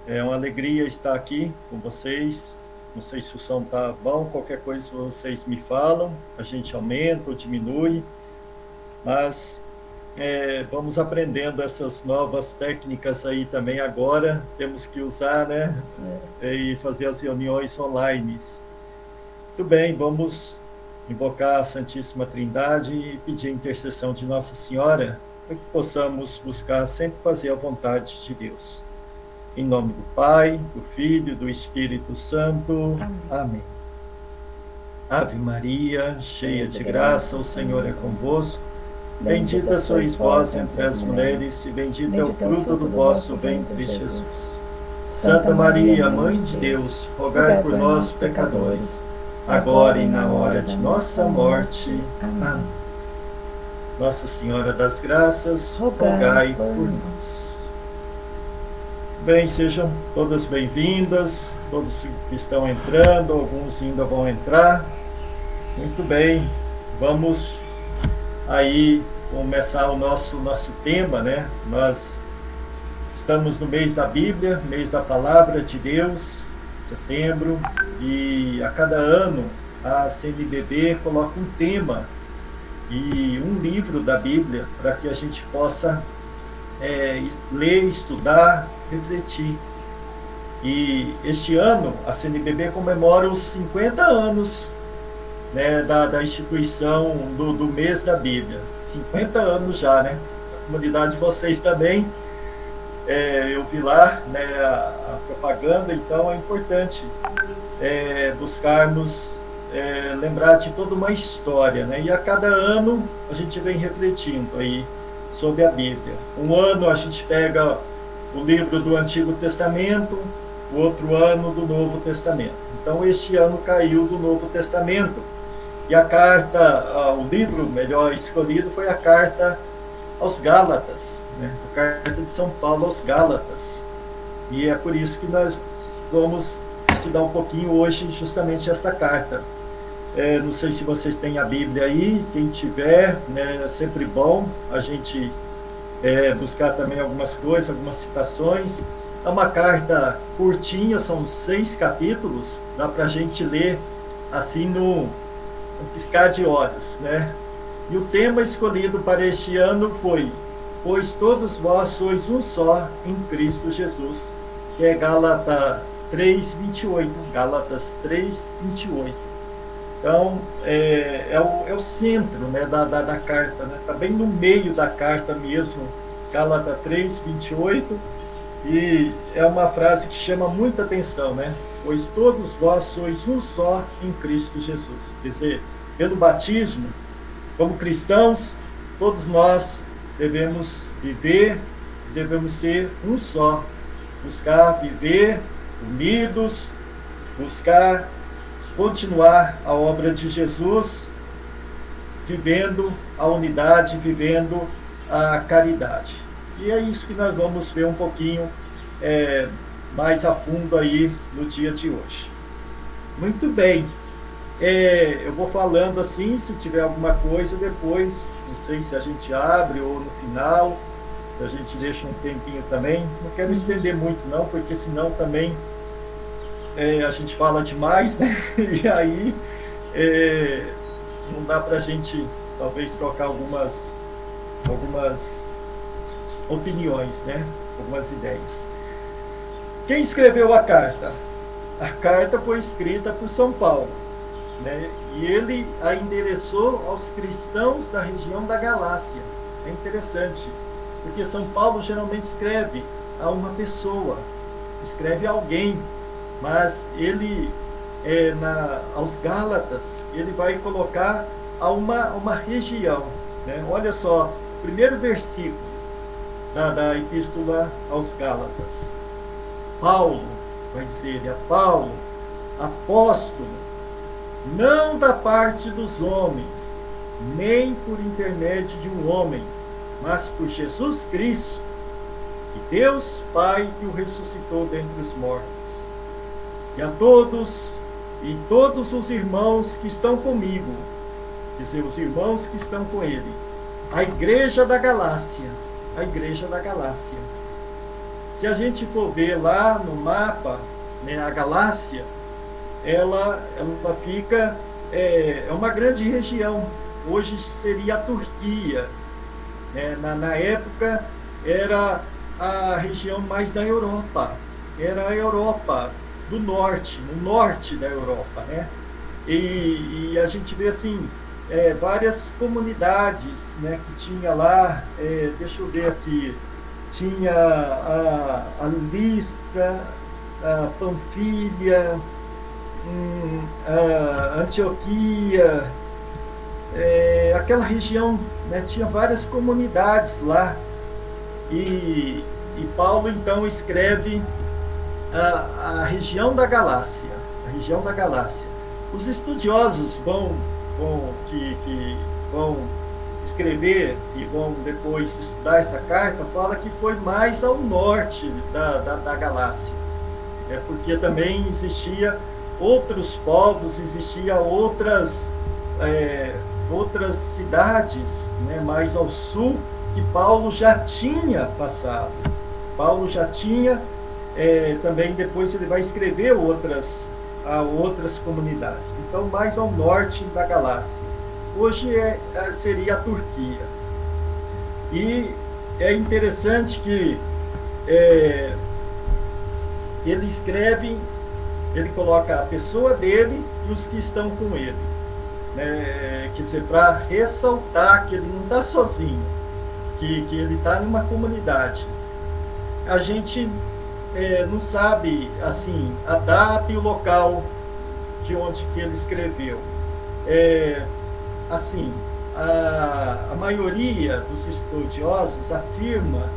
É uma alegria estar aqui com vocês. Não sei se o som tá bom, qualquer coisa vocês me falam, a gente aumenta ou diminui, mas vamos aprendendo essas novas técnicas aí também agora. Temos que usar, né? E fazer as reuniões online. Muito bem, vamos invocar a Santíssima Trindade e pedir a intercessão de Nossa Senhora para que possamos buscar sempre fazer a vontade de Deus. Em nome do Pai, do Filho e do Espírito Santo. Amém. Ave Maria, cheia de graça, o Senhor é convosco. Bendita sois vós entre as mulheres, e bendito é o fruto do vosso ventre, Jesus. Santa Maria, Mãe de Deus, rogai por nós, pecadores, agora e na hora de nossa morte. Amém. Nossa Senhora das Graças, rogai por nós. Bem, sejam todas bem-vindas, todos que estão entrando, alguns ainda vão entrar. Muito bem, vamos aí começar o nosso tema, né? Nós estamos no mês da Bíblia, mês da Palavra de Deus, setembro, e a cada ano a CNBB coloca um tema e um livro da Bíblia para que a gente possa ler, estudar, refletir. E este ano a CNBB comemora os 50 anos, né, da instituição do mês da Bíblia. 50 anos já, né? A comunidade de vocês também, eu vi lá, né, a propaganda. Então é importante buscarmos lembrar de toda uma história, né? E a cada ano a gente vem refletindo aí sobre a Bíblia. Um ano a gente pega o livro do Antigo Testamento, o outro ano do Novo Testamento. Então este ano caiu do Novo Testamento, e a carta, o livro melhor escolhido foi a carta aos Gálatas, né? A carta de São Paulo aos Gálatas. E é por isso que nós vamos estudar um pouquinho hoje justamente essa carta. Não sei se vocês têm a Bíblia aí, quem tiver, né, é sempre bom a gente buscar também algumas coisas, algumas citações. É uma carta curtinha, são 6 capítulos, dá para a gente ler assim no piscar de olhos, né? E o tema escolhido para este ano foi: pois todos vós sois um só em Cristo Jesus, que é Gálatas 3:28. Gálatas 3:28. Então, é o centro, né, da carta, né? Está bem no meio da carta mesmo, Gálatas 3:28, e é uma frase que chama muita atenção, né? Pois todos vós sois um só em Cristo Jesus. Quer dizer, pelo batismo, como cristãos, todos nós devemos viver, devemos ser um só, buscar viver unidos, buscar continuar a obra de Jesus, vivendo a unidade, vivendo a caridade. E é isso que nós vamos ver um pouquinho mais a fundo aí no dia de hoje. Muito bem, eu vou falando assim, se tiver alguma coisa depois, não sei se a gente abre ou no final, se a gente deixa um tempinho também. Não quero estender muito não, porque senão também a gente fala demais, né? E aí não dá para a gente talvez trocar algumas opiniões, né? Algumas ideias. Quem escreveu a carta? A carta foi escrita por São Paulo, né? E ele a endereçou aos cristãos da região da Galácia. É interessante, porque São Paulo geralmente escreve a uma pessoa, escreve a alguém, mas ele, aos Gálatas, ele vai colocar a uma região, né? Olha só, o primeiro versículo da Epístola aos Gálatas. Paulo, vai dizer, é Paulo, apóstolo, não da parte dos homens, nem por intermédio de um homem, mas por Jesus Cristo, e Deus Pai que o ressuscitou dentre os mortos. E a todos os irmãos que estão comigo, quer dizer, os irmãos que estão com ele, a igreja da Galácia, Se a gente for ver lá no mapa, né, a Galácia, ela fica, é uma grande região. Hoje seria a Turquia, né? Na época era a região mais da Europa, era a Europa do norte, no norte da Europa, né? E a gente vê assim, várias comunidades, né, que tinha lá, deixa eu ver aqui, tinha a Listra, a Panfilha, a Antioquia, aquela região, né, tinha várias comunidades lá. E Paulo então escreve a região da Galácia, a região da Galácia. Os estudiosos que vão escrever e vão depois estudar essa carta, fala que foi mais ao norte da Galácia, porque também existia outros povos, existia outras cidades, né, mais ao sul, que Paulo já tinha passado. Paulo já tinha, também depois ele vai escrever a outras comunidades. Então, mais ao norte da Galácia. Hoje seria a Turquia. E é interessante que ele escreve, ele coloca a pessoa dele e os que estão com ele. Quer dizer, para ressaltar que ele não está sozinho, que ele está numa comunidade. A gente não sabe assim a data e o local de onde que ele escreveu. Assim, a maioria dos estudiosos afirma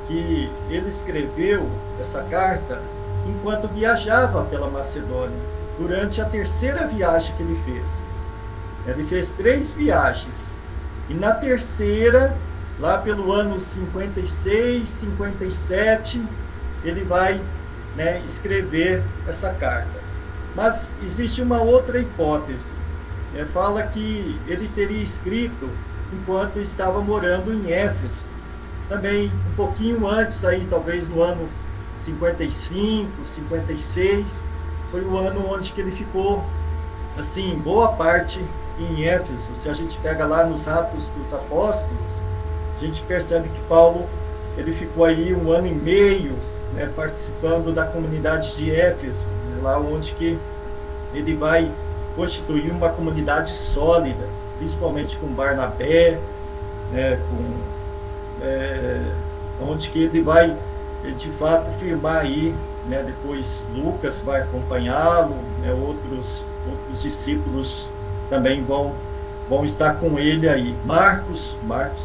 que ele escreveu essa carta enquanto viajava pela Macedônia, durante a terceira viagem que ele fez. Ele fez 3 viagens, e na terceira, lá pelo ano 56, 57, ele vai, né, escrever essa carta. Mas existe uma outra hipótese. Fala que ele teria escrito enquanto estava morando em Éfeso. Também um pouquinho antes, aí, talvez no ano 55, 56, foi o ano onde que ele ficou, assim, boa parte em Éfeso. Se a gente pega lá nos Atos dos Apóstolos, a gente percebe que Paulo, ele ficou aí 1 ano e meio, né, participando da comunidade de Éfeso, né, lá onde que ele vai constituir uma comunidade sólida, principalmente com Barnabé, né, onde que ele vai, de fato, firmar aí, né, depois Lucas vai acompanhá-lo, né, outros discípulos também vão estar com ele aí. Marcos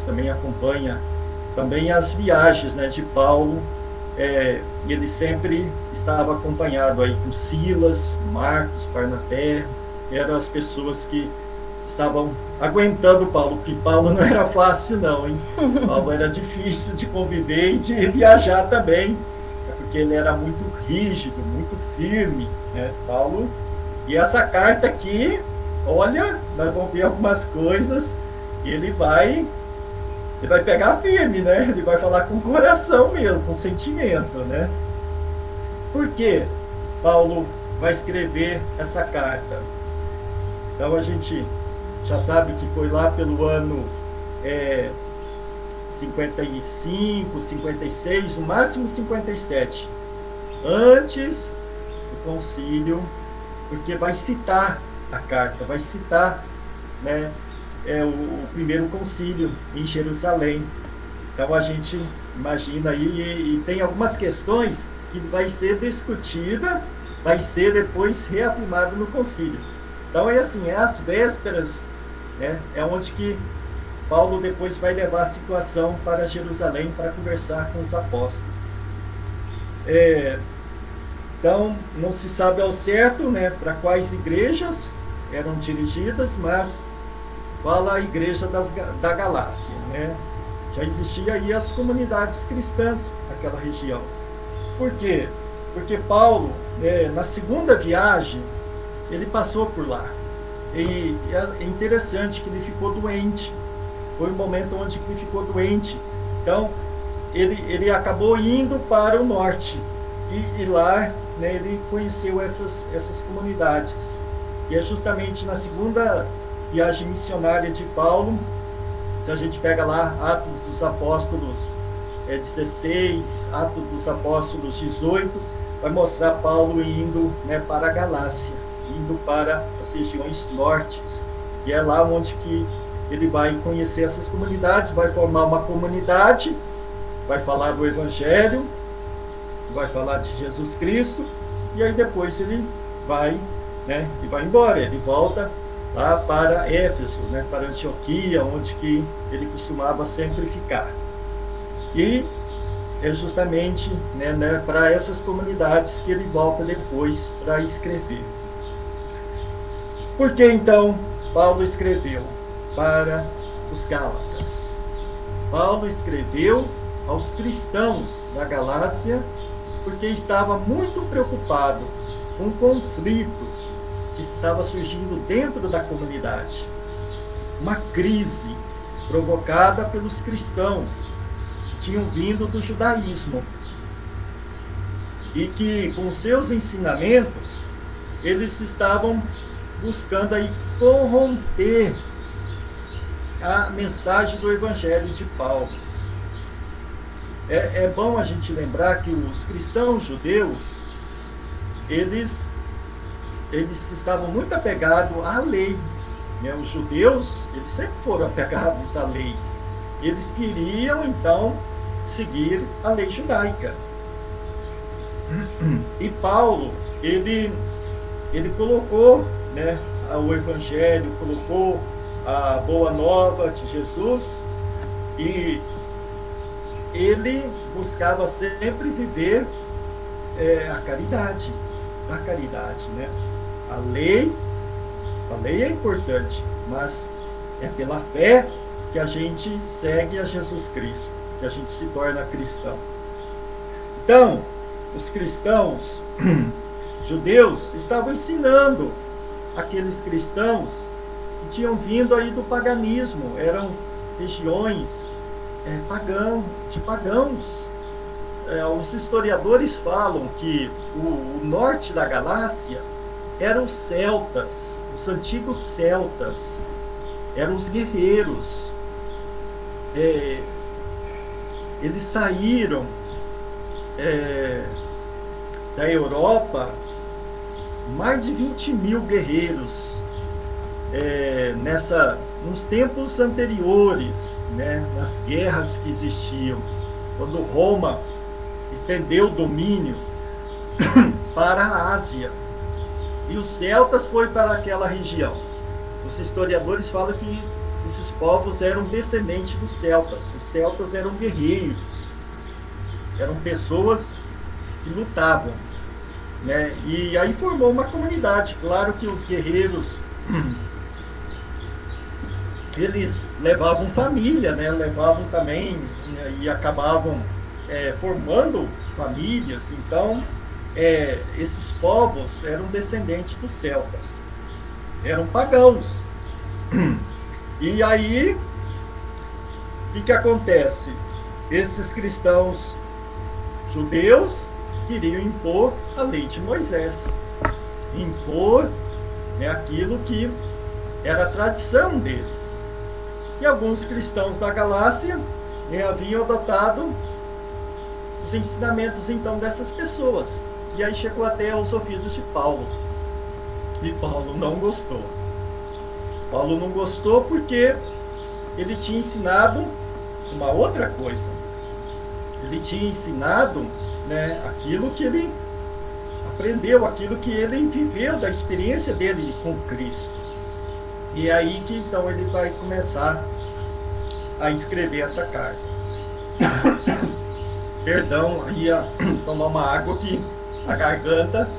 também acompanha também as viagens, né, de Paulo. Ele sempre estava acompanhado aí com Silas, Marcos, Barnabé. Eram as pessoas que estavam aguentando Paulo, porque Paulo não era fácil não, hein? Paulo era difícil de conviver e de viajar também, porque ele era muito rígido, muito firme, né, Paulo? E essa carta aqui, olha, nós vamos ver algumas coisas, e ele vai pegar firme, né? Ele vai falar com o coração mesmo, com sentimento, né? Por que Paulo vai escrever essa carta? Então a gente já sabe que foi lá pelo ano 55, 56, no máximo 57, antes do concílio, porque vai citar a carta, vai citar, né, o primeiro concílio em Jerusalém. Então a gente imagina aí, e tem algumas questões que vai ser discutida, vai ser depois reafirmado no concílio. Então é assim, as vésperas, né, onde que Paulo depois vai levar a situação para Jerusalém para conversar com os apóstolos. Então não se sabe ao certo, né, para quais igrejas eram dirigidas, mas fala a igreja da Galácia, né? Já existia aí as comunidades cristãs naquela região. Por quê? Porque Paulo, na segunda viagem, ele passou por lá. E é interessante que ele ficou doente. Foi um momento onde ele ficou doente. Então, ele acabou indo para o norte. E lá, né, ele conheceu essas comunidades. E é justamente na segunda viagem missionária de Paulo, se a gente pega lá Atos dos Apóstolos 16, Atos dos Apóstolos 18, vai mostrar Paulo indo, né, para a Galácia, indo para as regiões nortes. E é lá onde que ele vai conhecer essas comunidades, vai formar uma comunidade, vai falar do Evangelho, vai falar de Jesus Cristo, e aí depois ele vai, né, e vai embora, ele volta lá para Éfeso, né, para Antioquia, onde que ele costumava sempre ficar. E é justamente, né, para essas comunidades que ele volta depois para escrever. Por que então Paulo escreveu para os Gálatas? Paulo escreveu aos cristãos da Galácia porque estava muito preocupado com um conflito que estava surgindo dentro da comunidade. Uma crise provocada pelos cristãos que tinham vindo do judaísmo e que, com seus ensinamentos, eles estavam buscando aí corromper a mensagem do Evangelho de Paulo. É bom a gente lembrar que os cristãos judeus, eles estavam muito apegados à lei, né? Os judeus, eles sempre foram apegados à lei. Eles queriam, então, seguir a lei judaica. E Paulo, ele colocou, né, o Evangelho, colocou a boa nova de Jesus, e ele buscava sempre viver a caridade, né? A lei é importante, mas é pela fé que a gente segue a Jesus Cristo, que a gente se torna cristão. Então, os cristãos judeus estavam ensinando aqueles cristãos que tinham vindo aí do paganismo, eram regiões de pagãos. Os historiadores falam que o norte da Galácia eram os celtas, os antigos celtas, eram os guerreiros. Eles saíram da Europa, mais de 20 mil guerreiros nos tempos anteriores, né, nas guerras que existiam, quando Roma estendeu o domínio para a Ásia, e os celtas foram para aquela região. Os historiadores falam que esses povos eram descendentes dos celtas. Os celtas eram guerreiros, eram pessoas que lutavam, né? E aí formou uma comunidade. Claro que os guerreiros eles levavam família, né? Levavam também, né? E acabavam formando famílias. Então, esses povos eram descendentes dos celtas, eram pagãos. E aí, o que acontece? Esses cristãos judeus queriam impor a lei de Moisés, impor, né, aquilo que era a tradição deles. E alguns cristãos da Galácia, né, haviam adotado os ensinamentos então dessas pessoas. E aí chegou até aos ouvidos de Paulo. E Paulo não gostou. Paulo não gostou porque ele tinha ensinado uma outra coisa. Ele tinha ensinado, né, aquilo que ele aprendeu, aquilo que ele viveu da experiência dele com Cristo. E é aí que então ele vai começar a escrever essa carta. Perdão, ia tomar uma água aqui, a garganta.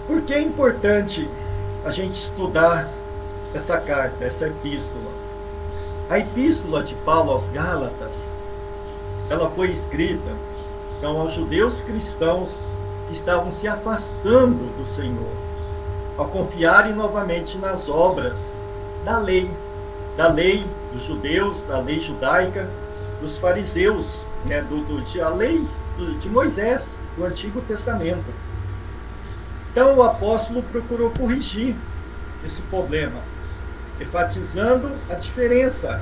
Por que é importante a gente estudar essa carta, essa epístola? A epístola de Paulo aos Gálatas, ela foi escrita então aos judeus cristãos que estavam se afastando do Senhor. ao confiarem novamente nas obras da lei dos judeus, da lei judaica, dos fariseus, né, a lei de Moisés, do Antigo Testamento. Então o apóstolo procurou corrigir esse problema, enfatizando a diferença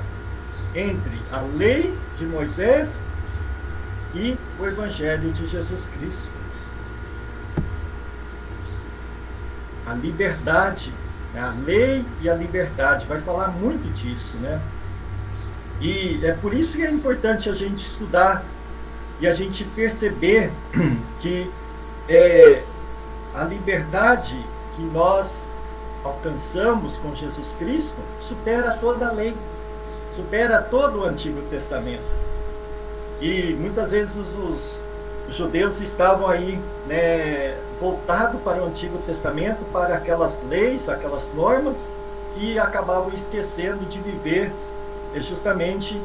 entre a lei de Moisés e o Evangelho de Jesus Cristo. A liberdade, a lei e a liberdade, vai falar muito disso, né? E é por isso que é importante a gente estudar e a gente perceber que a liberdade que nós alcançamos com Jesus Cristo supera toda a lei, supera todo o Antigo Testamento. E muitas vezes os judeus estavam aí, né, voltados para o Antigo Testamento, para aquelas leis, aquelas normas, e acabavam esquecendo de viver justamente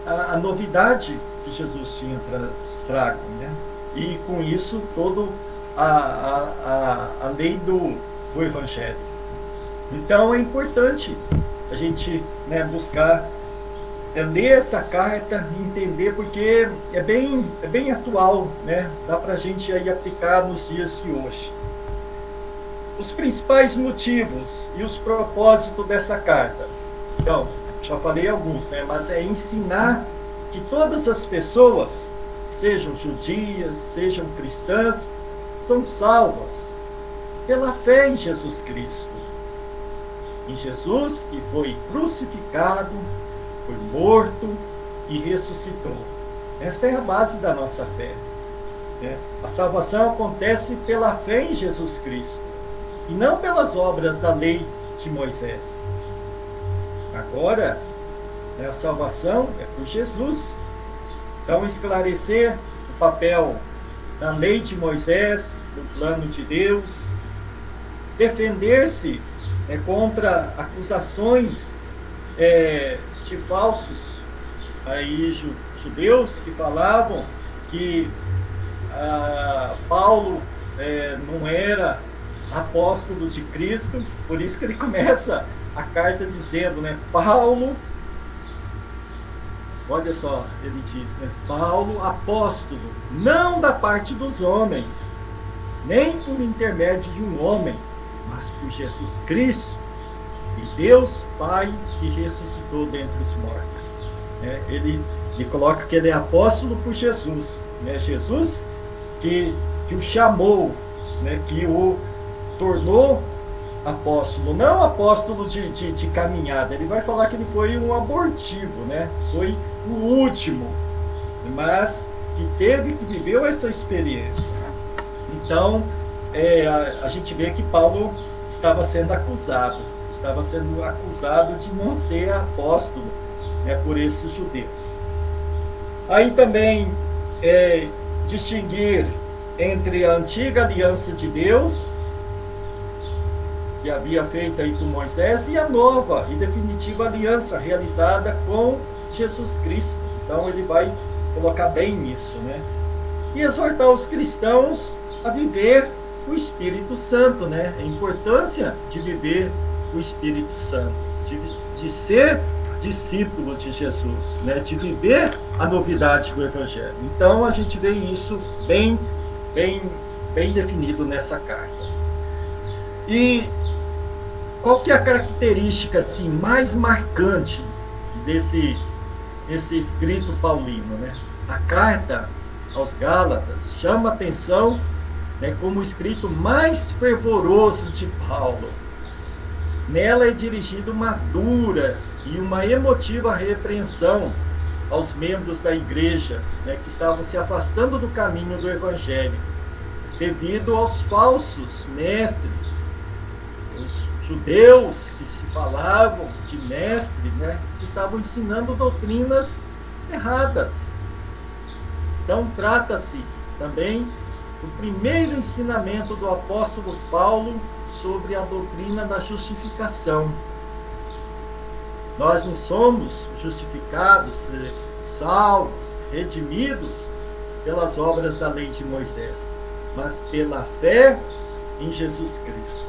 a novidade que Jesus tinha trago, né? E com isso todo a lei do Evangelho. Então é importante a gente, né, buscar ler essa carta e entender, porque é bem atual, né? Dá para a gente aí aplicar nos dias de hoje. Os principais motivos e os propósitos dessa carta. Então, já falei alguns, né? Mas é ensinar que todas as pessoas, sejam judias, sejam cristãs, são salvas pela fé em Jesus Cristo. Em Jesus, que foi crucificado, foi morto e ressuscitou. Essa é a base da nossa fé, né? A salvação acontece pela fé em Jesus Cristo e não pelas obras da lei de Moisés. Agora, a salvação é por Jesus. Então, esclarecer o papel da lei de Moisés, do plano de Deus, defender-se contra acusações de falsos aí, judeus que falavam que Paulo não era apóstolo de Cristo. Por isso que ele começa a carta dizendo, né, Paulo, olha só, ele diz, né, Paulo, apóstolo, não da parte dos homens, nem por intermédio de um homem, mas por Jesus Cristo e Deus Pai, que ressuscitou dentre os mortos. Ele coloca que ele é apóstolo por Jesus, né? Jesus que o chamou, né? Que o tornou apóstolo, não apóstolo de caminhada. Ele vai falar que ele foi um abortivo, né? Foi o último, mas que viveu essa experiência. Então, a gente vê que Paulo estava sendo acusado de não ser apóstolo, né, por esses judeus. Aí também distinguir entre a antiga aliança de Deus, que havia feito aí com Moisés, e a nova e definitiva aliança realizada com Jesus Cristo. Então ele vai colocar bem nisso, né? E exortar os cristãos a viver o Espírito Santo, né? A importância de viver o Espírito Santo, de ser discípulo de Jesus, né? De viver a novidade do Evangelho. Então a gente vê isso bem definido nessa carta. E qual que é a característica assim, mais marcante desse escrito paulino, né? A carta aos Gálatas chama atenção, né, como o escrito mais fervoroso de Paulo. Nela é dirigida uma dura e uma emotiva repreensão aos membros da igreja, né, que estavam se afastando do caminho do Evangelho, devido aos falsos mestres, os judeus que se falavam de mestre, né, que estavam ensinando doutrinas erradas. Então trata-se também do primeiro ensinamento do apóstolo Paulo sobre a doutrina da justificação. Nós não somos justificados, salvos, redimidos pelas obras da lei de Moisés, mas pela fé em Jesus Cristo.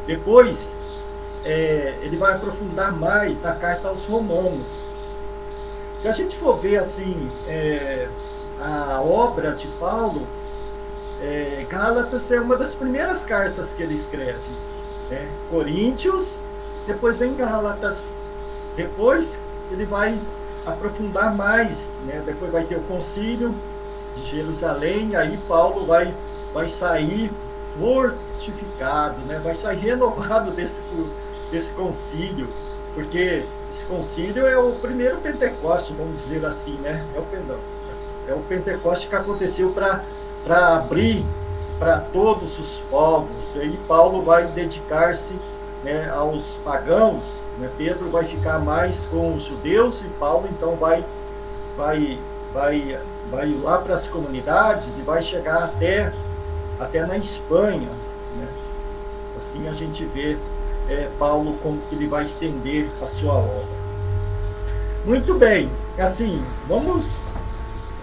Depois, ele vai aprofundar mais na carta aos Romanos. Se a gente for ver assim, a obra de Paulo, Gálatas é uma das primeiras cartas que ele escreve, né? Coríntios, depois vem Gálatas, depois ele vai aprofundar mais, né? Depois vai ter o concílio de Jerusalém, aí Paulo vai sair fortificado, né? Vai sair renovado desse concílio, porque esse concílio é o primeiro Pentecoste, vamos dizer assim, né? É o Pentecoste que aconteceu para abrir para todos os povos. E aí Paulo vai dedicar-se, né, aos pagãos, né? Pedro vai ficar mais com os judeus e Paulo então vai lá para as comunidades e vai chegar até na Espanha, né? Assim a gente vê Paulo como que ele vai estender a sua obra. Muito bem, assim, vamos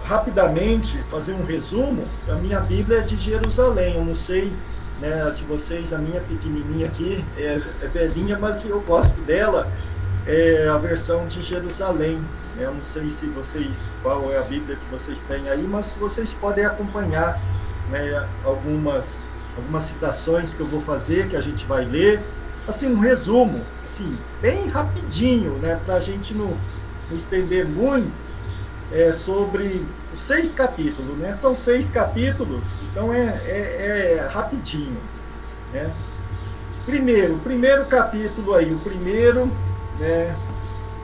rapidamente fazer um resumo. A minha Bíblia é de Jerusalém, eu não sei, né, de vocês, a minha pequenininha aqui é velhinha, mas eu gosto dela, é a versão de Jerusalém. Eu não sei se qual é a Bíblia que vocês têm aí, mas vocês podem acompanhar, né, algumas citações que eu vou fazer, que a gente vai ler, assim, um resumo, assim, bem rapidinho, né, para a gente não estender muito, sobre os 6 capítulos, né? São 6 capítulos, então é rapidinho, né? Primeiro capítulo aí, o primeiro, né?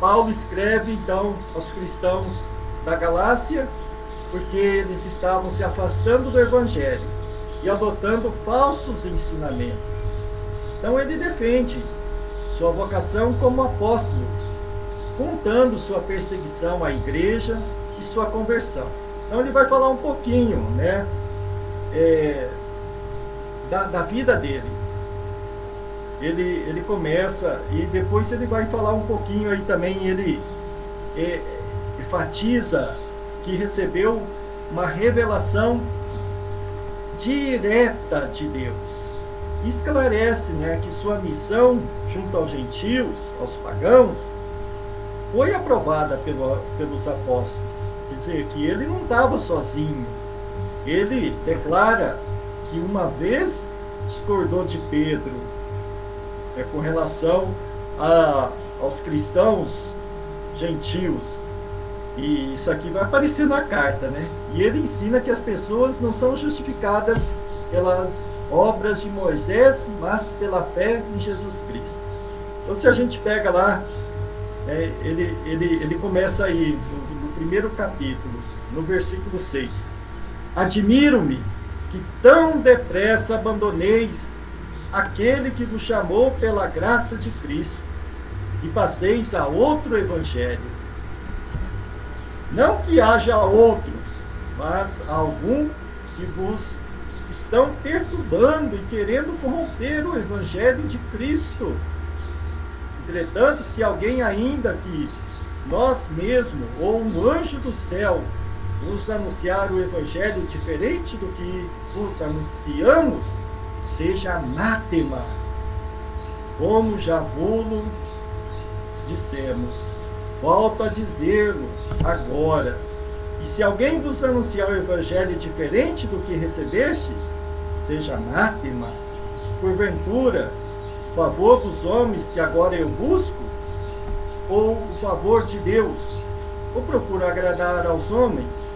Paulo escreve então aos cristãos da Galácia, porque eles estavam se afastando do Evangelho e adotando falsos ensinamentos. Então ele defende sua vocação como apóstolo, contando sua perseguição à igreja e sua conversão. Então ele vai falar um pouquinho, né, da vida dele. Ele começa e depois ele vai falar um pouquinho aí também, ele enfatiza que recebeu uma revelação direta de Deus. Esclarece, né, que sua missão junto aos gentios, aos pagãos, foi aprovada pelos apóstolos. Quer dizer, que ele não estava sozinho. Ele declara que uma vez discordou de Pedro, com relação aos cristãos gentios. E isso aqui vai aparecer na carta, né? E ele ensina que as pessoas não são justificadas pelas obras de Moisés, mas pela fé em Jesus Cristo. Então, se a gente pega lá, ele começa aí, no primeiro capítulo, no versículo 6. Admiro-me que tão depressa abandoneis aquele que vos chamou pela graça de Cristo e passeis a outro evangelho. Não que haja outro, mas algum que vos estão perturbando e querendo corromper o evangelho de Cristo. Entretanto, se alguém ainda que nós mesmos ou um anjo do céu vos anunciar o evangelho diferente do que vos anunciamos, seja anátema, como já vos dissemos. Volto a dizê-lo agora. E se alguém vos anunciar o evangelho diferente do que recebestes, seja anátema. Porventura, o favor dos homens que agora eu busco, ou o favor de Deus, ou procuro agradar aos homens?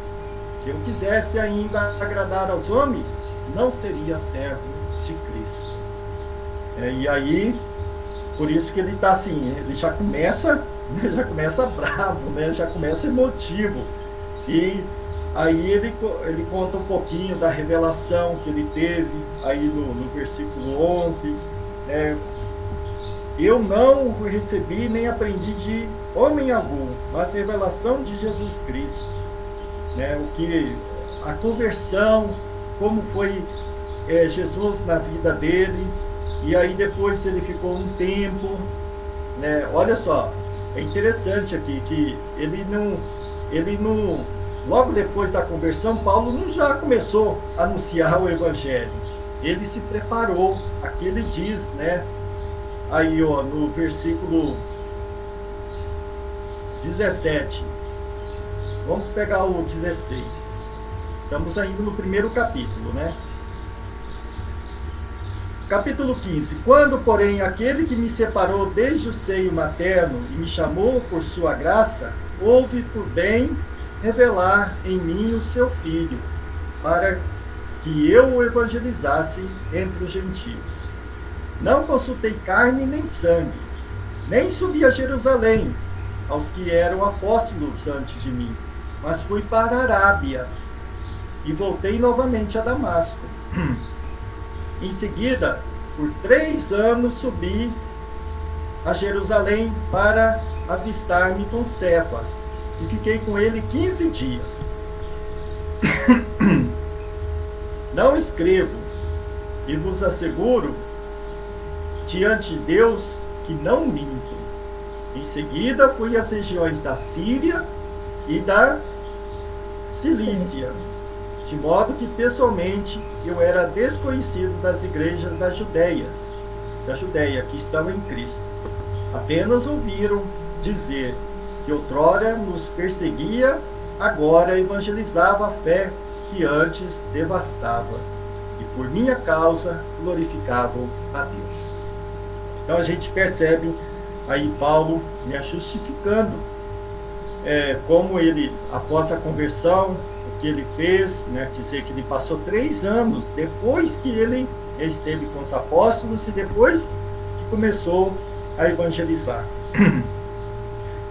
Se eu quisesse ainda agradar aos homens, não seria servo de Cristo. E aí, por isso que ele está assim, ele já começa bravo, né? Já começa emotivo. E aí ele conta um pouquinho da revelação que ele teve aí no versículo 11, né? Eu não recebi nem aprendi de homem algum, mas revelação de Jesus Cristo, né? O que a conversão, como foi Jesus na vida dele. E aí depois ele ficou um tempo, né? Olha só, é interessante aqui que ele não, logo depois da conversão, Paulo não já começou a anunciar o evangelho. ele se preparou. Aqui ele diz, né? Aí, ó, no versículo 17. Vamos pegar o 16. Estamos ainda no primeiro capítulo, né? Capítulo 15. Quando, porém, aquele que me separou desde o seio materno e me chamou por sua graça, houve por bem revelar em mim o seu Filho, para que eu o evangelizasse entre os gentios. Não consultei carne nem sangue, nem subi a Jerusalém, aos que eram apóstolos antes de mim, mas fui para a Arábia e voltei novamente a Damasco. Em seguida, por 3 anos subi a Jerusalém para avistar-me com Cefas, e fiquei com ele 15 dias. Não escrevo, e vos asseguro, diante de Deus, que não minto. Em seguida, fui às regiões da Síria e da Cilícia, de modo que pessoalmente eu era desconhecido das igrejas da Judéia que estão em Cristo. Apenas ouviram dizer que outrora nos perseguia, agora evangelizava a fé que antes devastava, e por minha causa glorificavam a Deus. Então a gente percebe aí Paulo, né, justificando como ele, após a conversão, o que ele fez, né, dizer que ele passou 3 anos depois que ele esteve com os apóstolos e depois que começou a evangelizar.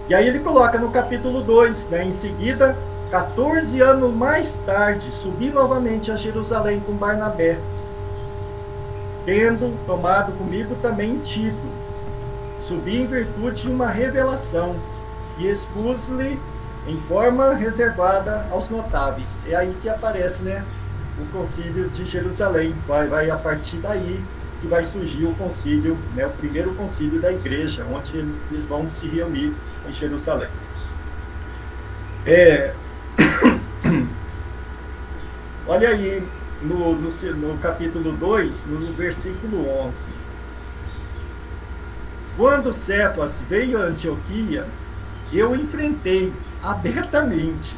E aí ele coloca no capítulo 2, né, em seguida, 14 anos mais tarde, subi novamente a Jerusalém com Barnabé, tendo tomado comigo também Tito. Subi em virtude de uma revelação e expus-lhe em forma reservada aos notáveis. É aí que aparece, né, o concílio de Jerusalém. Vai a partir daí que vai surgir o concílio, né, o primeiro concílio da igreja, onde eles vão se reunir em Jerusalém. Olha aí no capítulo 2, no versículo 11. Quando Cefas veio a Antioquia, eu o enfrentei abertamente,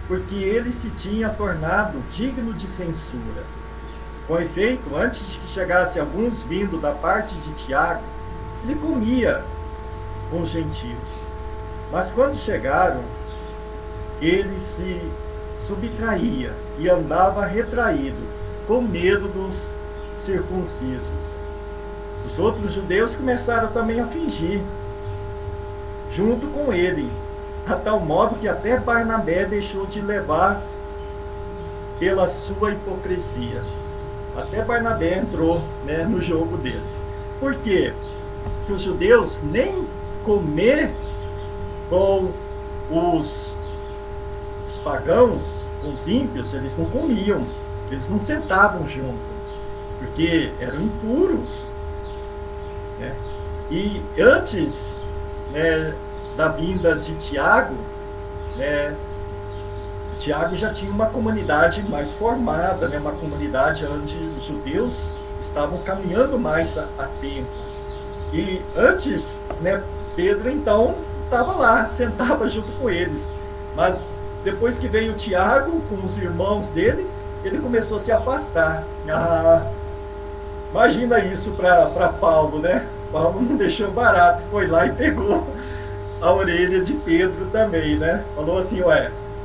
porque ele se tinha tornado digno de censura. Com efeito, antes de que chegassem alguns vindo da parte de Tiago, ele comia com os gentios. Mas quando chegaram, ele se subtraía e andava retraído, com medo dos circuncisos. Os outros judeus começaram também a fingir, junto com ele, a tal modo que até Barnabé deixou de levar pela sua hipocrisia. Até Barnabé entrou, né, no jogo deles. Por quê? Porque os judeus nem comer com os pagãos, com os ímpios, eles não comiam, eles não sentavam junto, porque eram impuros. Né? E antes, né, da vinda de Tiago, né, Tiago já tinha uma comunidade mais formada, né, uma comunidade onde os judeus estavam caminhando mais a tempo. E antes, né, Pedro então estava lá, sentava junto com eles. Mas depois que veio Tiago com os irmãos dele, ele começou a se afastar. Imagina isso para Paulo, né? Paulo não deixou barato, foi lá e pegou a orelha de Pedro também, né? Falou assim,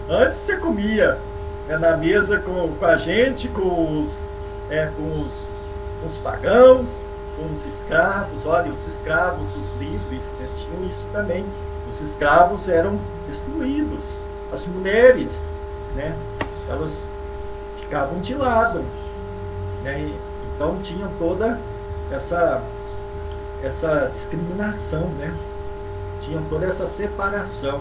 antes você comia, né, na mesa com a gente, com os pagãos, com os escravos. Olha, os escravos, os livres, né, tinham isso também. Os escravos eram excluídos. As mulheres, né, elas ficavam de lado, né? Então tinham toda essa discriminação, né? Tinham toda essa separação.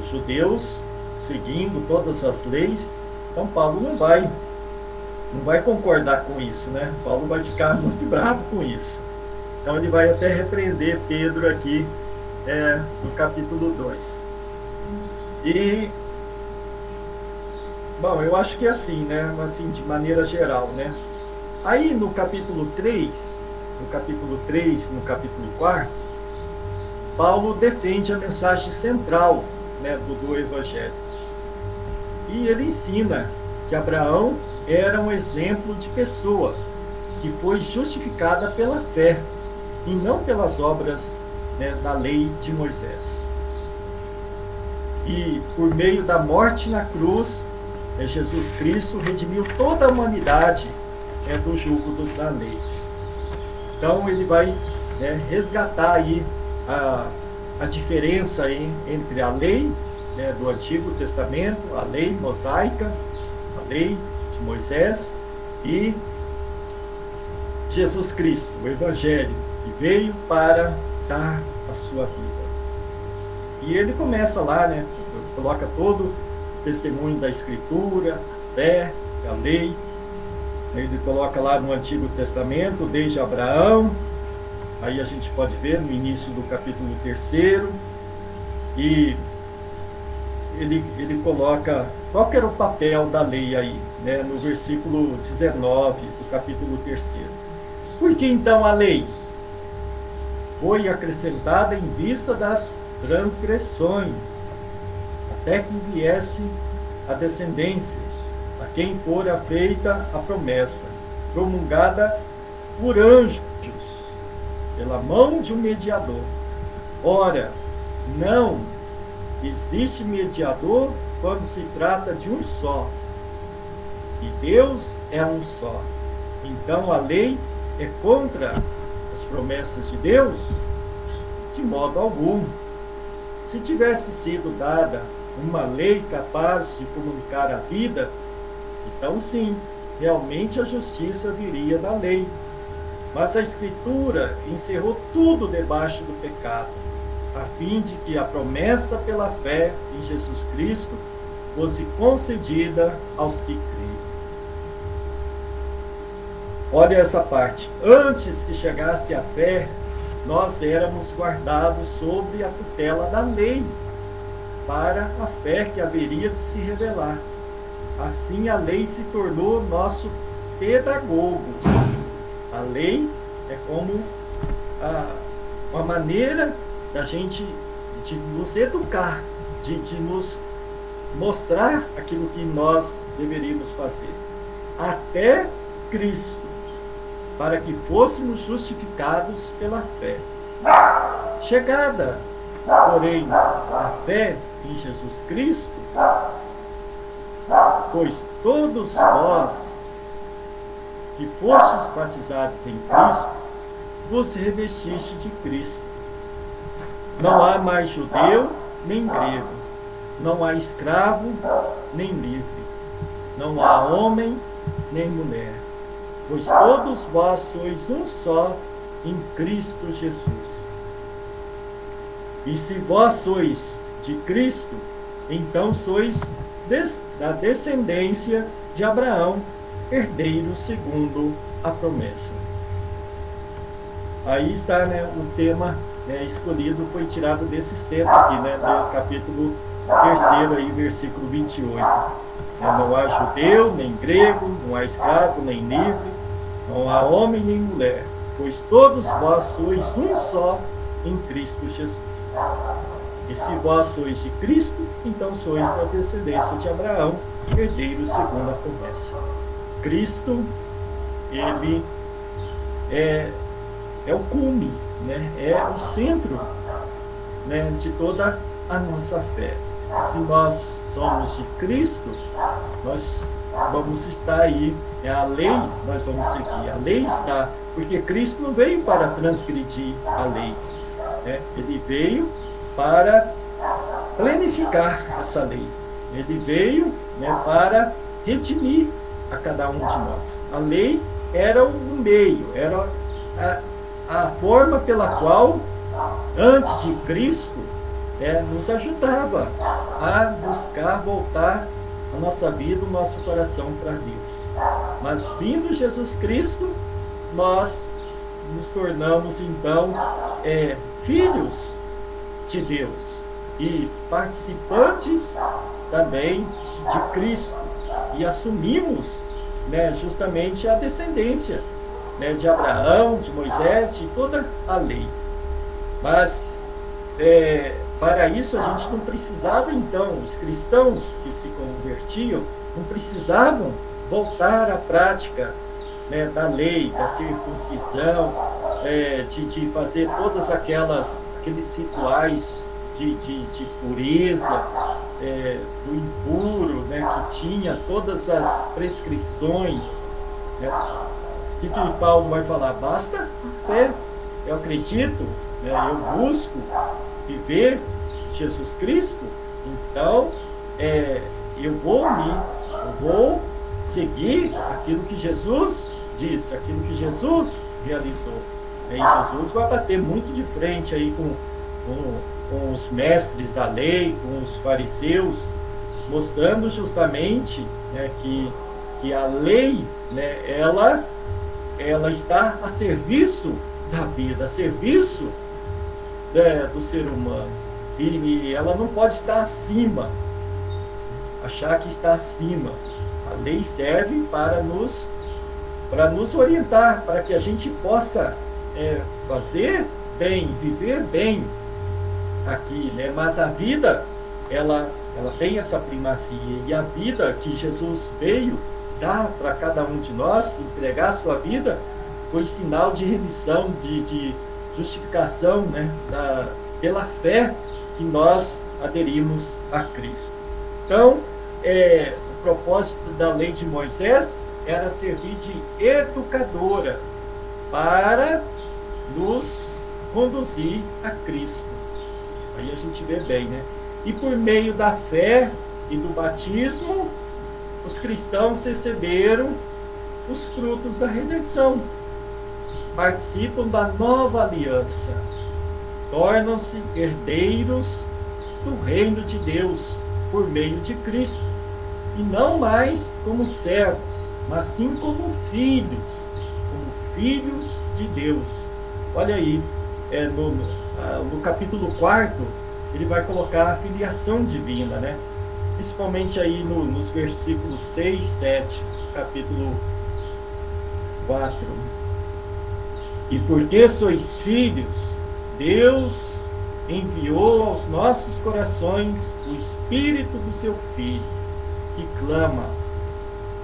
Os judeus seguindo todas as leis. Então Paulo não vai concordar com isso, né? Paulo vai ficar muito bravo com isso. Então ele vai até repreender Pedro aqui no capítulo 2. E, bom, eu acho que é assim, né? Assim, de maneira geral, né? Aí no capítulo 3, no capítulo 4, Paulo defende a mensagem central, né, do Evangelho. E ele ensina que Abraão era um exemplo de pessoa que foi justificada pela fé e não pelas obras, né, da lei de Moisés. E por meio da morte na cruz, Jesus Cristo redimiu toda a humanidade, do jugo da lei. Então ele vai, resgatar aí a diferença aí entre a lei, né, do Antigo Testamento, a lei mosaica, a lei de Moisés, e Jesus Cristo, o Evangelho, que veio para dar a sua vida. E ele começa lá, né, coloca todo o testemunho da Escritura, a fé, a lei. Ele coloca lá no Antigo Testamento, desde Abraão. Aí a gente pode ver no início do capítulo 3, e ele coloca qual que era o papel da lei aí, né, no versículo 19 do capítulo 3. Por que então a lei foi acrescentada em vista das transgressões, até que viesse a descendência, a quem fora feita a promessa, promulgada por anjos, pela mão de um mediador. Ora, não existe mediador quando se trata de um só, e Deus é um só. Então a lei é contra as promessas de Deus? De modo algum. Se tivesse sido dada uma lei capaz de comunicar a vida, então sim, realmente a justiça viria da lei. Mas a Escritura encerrou tudo debaixo do pecado, a fim de que a promessa pela fé em Jesus Cristo fosse concedida aos que creem. Olha essa parte. Antes que chegasse a fé, nós éramos guardados sob a tutela da lei, para a fé que haveria de se revelar. Assim a lei se tornou nosso pedagogo. A lei é como uma maneira da gente de nos educar, de nos mostrar aquilo que nós deveríamos fazer. Até Cristo, para que fôssemos justificados pela fé. Chegada, porém, a fé em Jesus Cristo, pois todos vós que fostes batizados em Cristo, vos revestiste de Cristo. Não há mais judeu nem grego, não há escravo nem livre, não há homem nem mulher, pois todos vós sois um só em Cristo Jesus. E se vós sois de Cristo, então sois da descendência de Abraão, herdeiro segundo a promessa. Aí está, né, o tema, né, escolhido, foi tirado desse centro aqui, né, do capítulo 3, aí, versículo 28. Não há judeu, nem grego, não há escravo, nem livre, não há homem, nem mulher, pois todos vós sois um só em Cristo Jesus. E se vós sois de Cristo, então sois da descendência de Abraão, herdeiro segundo a promessa. Cristo, ele é o cume, né? É o centro, né, de toda a nossa fé. Se nós somos de Cristo, nós vamos estar aí. A lei nós vamos seguir. A lei está, porque Cristo não veio para transgredir a lei, né? Ele veio para planificar essa lei. Ele veio, né, para redimir a cada um de nós. A lei era o meio, era a forma pela qual, antes de Cristo, nos ajudava a buscar voltar a nossa vida, o nosso coração para Deus. Mas vindo Jesus Cristo, nós nos tornamos então filhos de Deus e participantes também de Cristo, e assumimos né, justamente a descendência, né, de Abraão, de Moisés, de toda a lei. Mas para isso a gente não precisava, então, os cristãos que se convertiam não precisavam voltar à prática, né, da lei, da circuncisão, de fazer todas aqueles rituais de pureza, do impuro, né, que tinha todas as prescrições, né. O que Paulo vai falar? Basta a fé. Eu acredito, né, eu busco viver Jesus Cristo, então eu vou seguir aquilo que Jesus disse, aquilo que Jesus realizou. E Jesus vai bater muito de frente aí com os mestres da lei, com os fariseus, mostrando justamente, né, que a lei, né, ela está a serviço da vida, a serviço, né, do ser humano. E ela não pode estar acima, achar que está acima. A lei serve para nos orientar, para que a gente possa fazer bem, viver bem aqui, né? Mas a vida, ela tem essa primazia, e a vida que Jesus veio dar para cada um de nós, entregar a sua vida, foi sinal de remissão, de justificação, né? Pela fé que nós aderimos a Cristo. Então, o propósito da lei de Moisés era servir de educadora para nos conduzir a Cristo. Aí a gente vê bem, né? E por meio da fé e do batismo, os cristãos receberam os frutos da redenção, participam da nova aliança, tornam-se herdeiros do reino de Deus por meio de Cristo, e não mais como servos, mas sim como filhos de Deus. Olha aí, no capítulo 4, ele vai colocar a filiação divina, né? Principalmente aí nos versículos 6, 7, capítulo 4. E porque sois filhos, Deus enviou aos nossos corações o Espírito do seu Filho, que clama,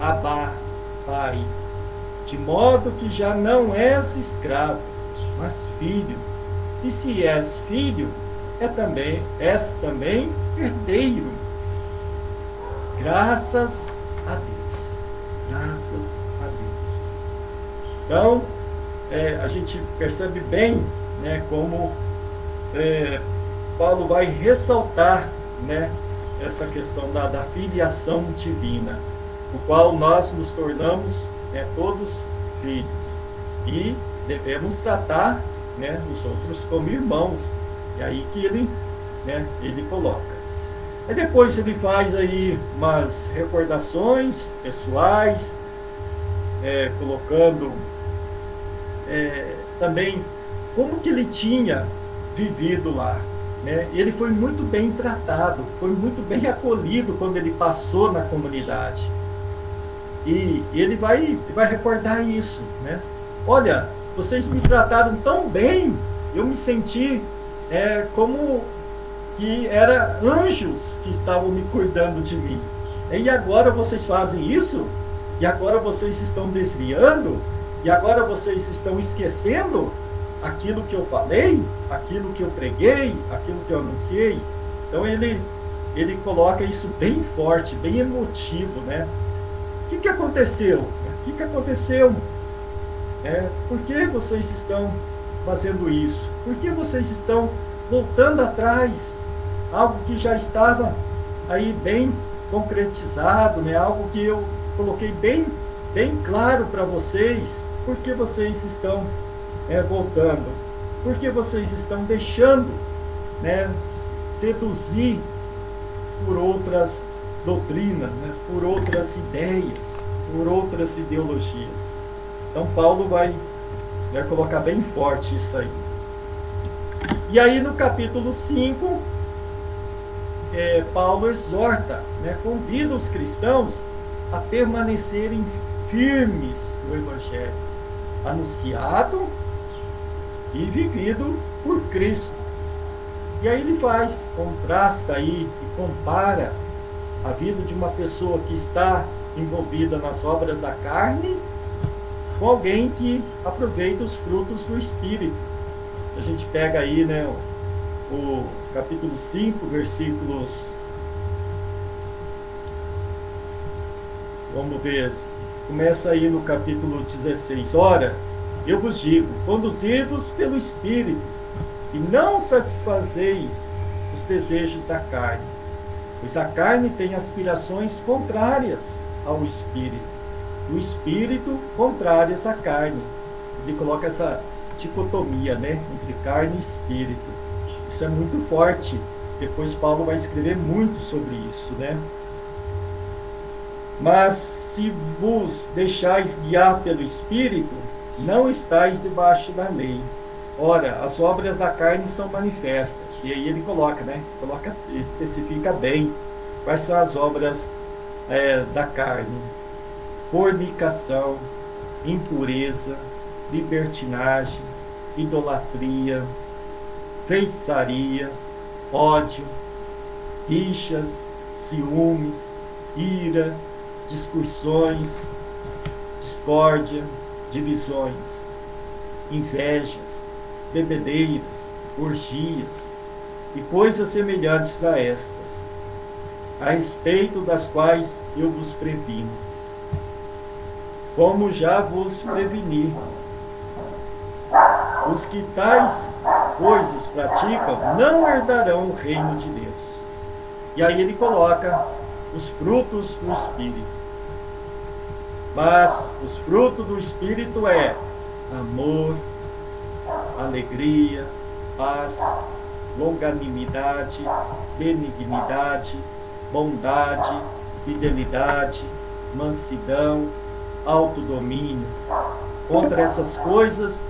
Abá, Pai, de modo que já não és escravo, mas filho. E se és filho, és também herdeiro. Graças a Deus. Graças a Deus. Então, a gente percebe bem, né, como Paulo vai ressaltar, né, essa questão da filiação divina, o qual nós nos tornamos, né, todos filhos, e devemos tratar, né, os outros como irmãos. É aí que ele coloca. E depois ele faz aí umas recordações pessoais, colocando também como que ele tinha vivido lá, né? Ele foi muito bem tratado, foi muito bem acolhido quando ele passou na comunidade. E ele vai recordar isso, né? Olha, vocês me trataram tão bem, eu me senti como que eram anjos que estavam me cuidando de mim. E agora vocês fazem isso? E agora vocês estão desviando? E agora vocês estão esquecendo aquilo que eu falei, aquilo que eu preguei, aquilo que eu anunciei? Então ele coloca isso bem forte, bem emotivo, né? O que aconteceu? O que aconteceu? Por que vocês estão fazendo isso? Por que vocês estão voltando atrás? Algo que já estava aí bem concretizado, né? Algo que eu coloquei bem claro para vocês. Por que vocês estão voltando? Por que vocês estão deixando, né, seduzir por outras doutrinas, né, por outras ideias, por outras ideologias? Então Paulo vai colocar bem forte isso aí. E aí no capítulo 5, Paulo exorta, né, convida os cristãos a permanecerem firmes no Evangelho, anunciado e vivido por Cristo. E aí ele contrasta aí e compara a vida de uma pessoa que está envolvida nas obras da carne com alguém que aproveita os frutos do Espírito. A gente pega aí, né, o capítulo 5, versículos... Vamos ver, começa aí no capítulo 16. Ora, eu vos digo, conduzi-vos pelo Espírito, e não satisfazeis os desejos da carne, pois a carne tem aspirações contrárias ao Espírito, e o Espírito contrárias à carne. Ele coloca essa dicotomia, né, entre carne e Espírito. Isso é muito forte. Depois Paulo vai escrever muito sobre isso, né? Mas se vos deixais guiar pelo Espírito, não estáis debaixo da lei. Ora, as obras da carne são manifestas. E aí ele coloca, né? Especifica bem quais são as obras da carne: fornicação, impureza, libertinagem, idolatria, feitiçaria, ódio, rixas, ciúmes, ira, discussões, discórdia, divisões, invejas, bebedeiras, orgias e coisas semelhantes a estas, a respeito das quais eu vos previno, como já vos preveni. Os que tais coisas praticam não herdarão o reino de Deus. E aí ele coloca os frutos do Espírito. Mas os frutos do Espírito é amor, alegria, paz, longanimidade, benignidade, bondade, fidelidade, mansidão, autodomínio. Contra essas coisas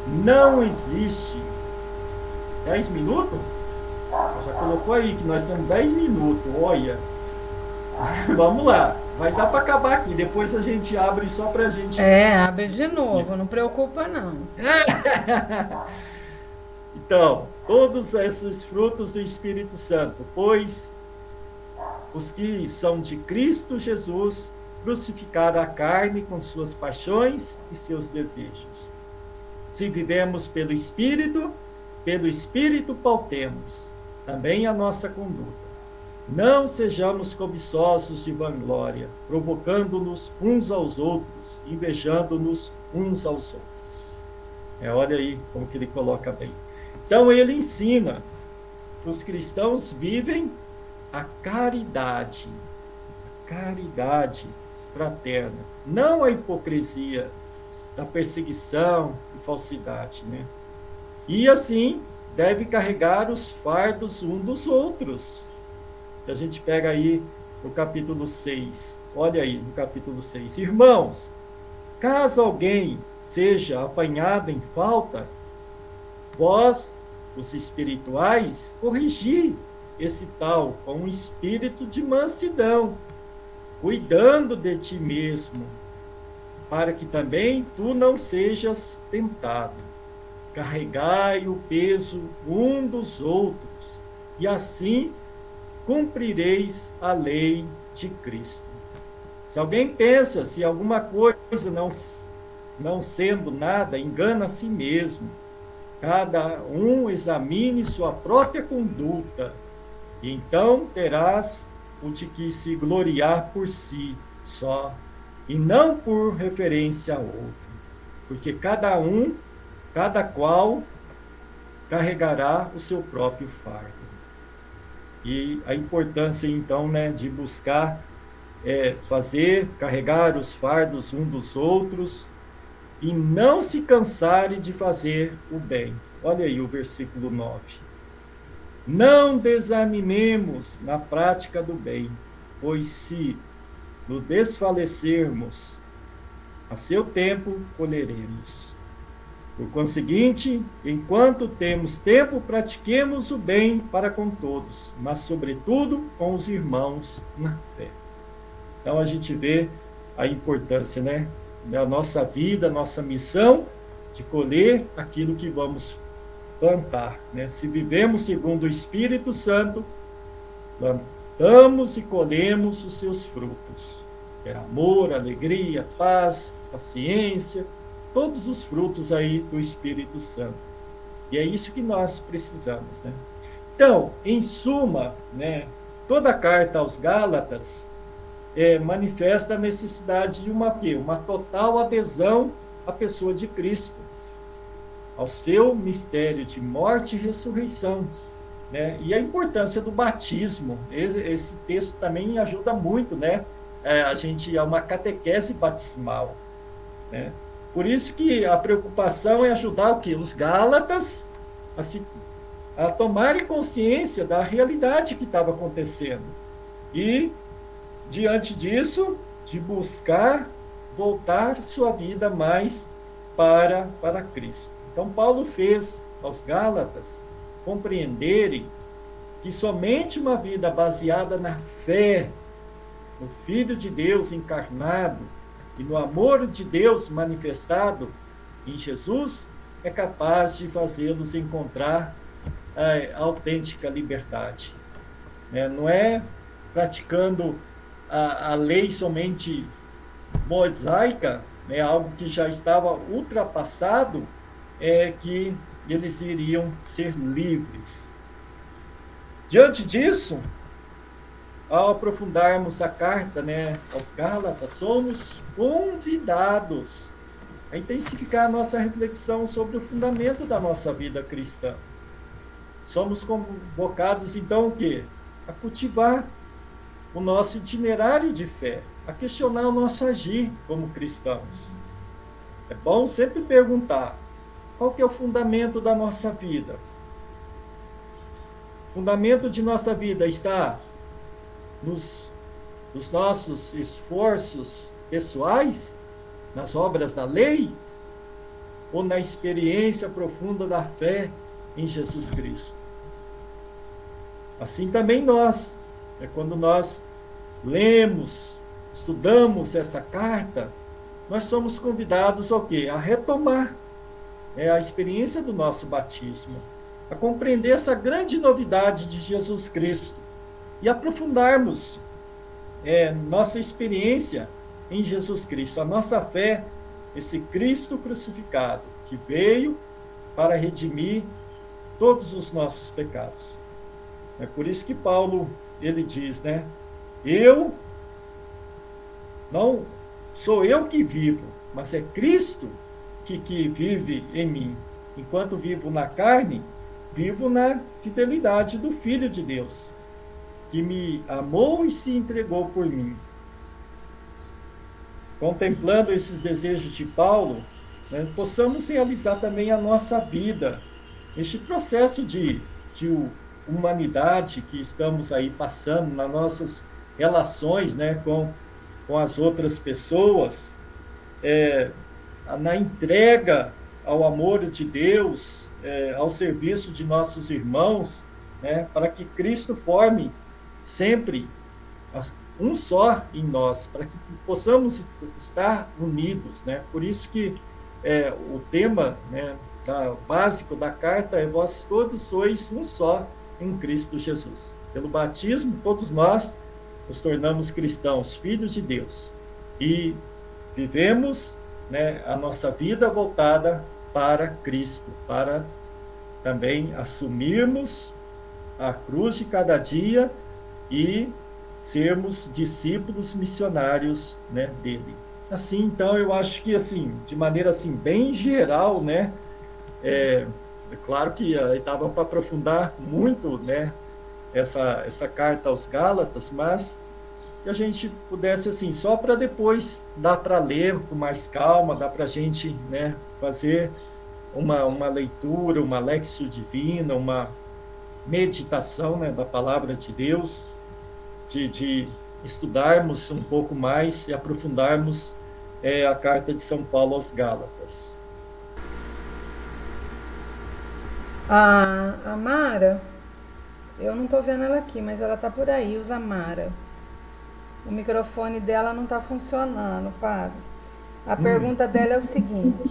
não existe. 10 minutos? Já colocou aí que nós temos 10 minutos, olha. Vamos lá, vai dar para acabar aqui, depois a gente abre só para a gente... Abre de novo, não preocupa não. Então, todos esses frutos do Espírito Santo, pois os que são de Cristo Jesus crucificaram a carne com suas paixões e seus desejos. Se vivemos pelo Espírito pautemos também a nossa conduta. Não sejamos cobiçosos de vanglória, provocando-nos uns aos outros, invejando-nos uns aos outros. Olha aí como que ele coloca bem. Então ele ensina que os cristãos vivem a caridade fraterna, não a hipocrisia da perseguição e falsidade, né? E assim deve carregar os fardos um dos outros. A gente pega aí no capítulo 6, olha aí no capítulo 6. Irmãos, caso alguém seja apanhado em falta, vós, os espirituais, corrigi esse tal com um espírito de mansidão, cuidando de ti mesmo, para que também tu não sejas tentado. Carregai o peso um dos outros, e assim cumprireis a lei de Cristo. Se alguém pensa, se alguma coisa não sendo nada, engana a si mesmo. Cada um examine sua própria conduta, e então terás o de que se gloriar por si só, e não por referência a outro, porque cada qual carregará o seu próprio fardo. E a importância, então, né, de buscar carregar os fardos um dos outros e não se cansarem de fazer o bem. Olha aí o versículo 9. Não desanimemos na prática do bem, pois se no desfalecermos, a seu tempo colheremos. Por conseguinte, enquanto temos tempo, pratiquemos o bem para com todos, mas sobretudo com os irmãos na fé. Então a gente vê a importância, né, da nossa vida, nossa missão de colher aquilo que vamos plantar, né? Se vivemos segundo o Espírito Santo, plantamos e colhemos os seus frutos. É amor, alegria, paz, paciência, todos os frutos aí do Espírito Santo. E é isso que nós precisamos, né? Então, em suma, né, toda a carta aos Gálatas manifesta a necessidade de uma total adesão à pessoa de Cristo, ao seu mistério de morte e ressurreição, né? E a importância do batismo. Esse texto também ajuda muito, né? A gente é uma catequese batismal, né? Por isso que a preocupação é ajudar o quê? Os Gálatas a tomarem consciência da realidade que estava acontecendo. E, diante disso, de buscar voltar sua vida mais para Cristo. Então, Paulo fez aos Gálatas compreenderem que somente uma vida baseada na fé no Filho de Deus encarnado e no amor de Deus manifestado em Jesus é capaz de fazê-los encontrar a autêntica liberdade. Não é praticando a lei somente mosaica, algo que já estava ultrapassado, que eles iriam ser livres. Diante disso, ao aprofundarmos a carta, aos Gálatas, somos convidados a intensificar a nossa reflexão sobre o fundamento da nossa vida cristã. Somos convocados, então, o quê? A cultivar o nosso itinerário de fé, a questionar o nosso agir como cristãos. É bom sempre perguntar: qual que é o fundamento da nossa vida? O fundamento de nossa vida está nos nossos esforços pessoais, nas obras da lei, ou na experiência profunda da fé em Jesus Cristo? Assim também nós, quando nós lemos, estudamos essa carta, nós somos convidados ao quê? A retomar a experiência do nosso batismo, a compreender essa grande novidade de Jesus Cristo e aprofundarmos nossa experiência em Jesus Cristo, a nossa fé, esse Cristo crucificado, que veio para redimir todos os nossos pecados. É por isso que Paulo, ele diz, não sou eu que vivo, mas é Cristo que vive em mim. Enquanto vivo na carne, vivo na fidelidade do Filho de Deus, que me amou e se entregou por mim. Contemplando esses desejos de Paulo, possamos realizar também a nossa vida, este processo de humanidade que estamos aí passando nas nossas relações com as outras pessoas, na entrega ao amor de Deus, ao serviço de nossos irmãos, para que Cristo forme sempre um só em nós, para que possamos estar unidos. Por isso que o tema básico da carta é: vós todos sois um só em Cristo Jesus. Pelo batismo, todos nós nos tornamos cristãos, filhos de Deus, e vivemos a nossa vida voltada para Cristo, para também assumirmos a cruz de cada dia e sermos discípulos missionários dele. Assim, então, eu acho que, assim, de maneira assim, bem geral, é claro que estava para aprofundar muito essa carta aos Gálatas, mas que a gente pudesse, assim, só para depois dar para ler com mais calma, dá para a gente fazer uma leitura, uma lexio divina, uma meditação da palavra de Deus, de estudarmos um pouco mais e aprofundarmos a carta de São Paulo aos Gálatas. A Mara, eu não estou vendo ela aqui, mas ela está por aí, usa Mara. O microfone dela não está funcionando, padre. A pergunta dela é o seguinte: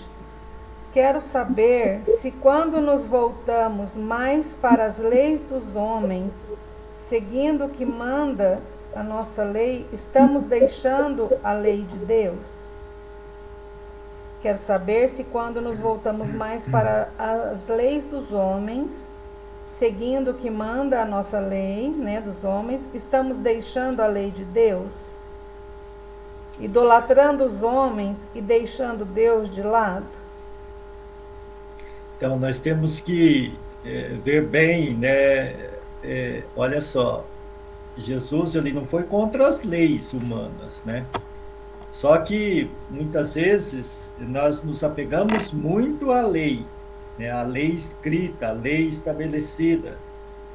quero saber se quando nos voltamos mais para as leis dos homens, seguindo o que manda a nossa lei, estamos deixando a lei de Deus? Quero saber se quando nos voltamos mais para as leis dos homens, seguindo o que manda a nossa lei, né, dos homens, estamos deixando a lei de Deus? Idolatrando os homens e deixando Deus de lado? Então, nós temos que ver bem, né? Olha só, Jesus ele não foi contra as leis humanas, né? Só que muitas vezes nós nos apegamos muito à lei, né? A lei escrita, a lei estabelecida,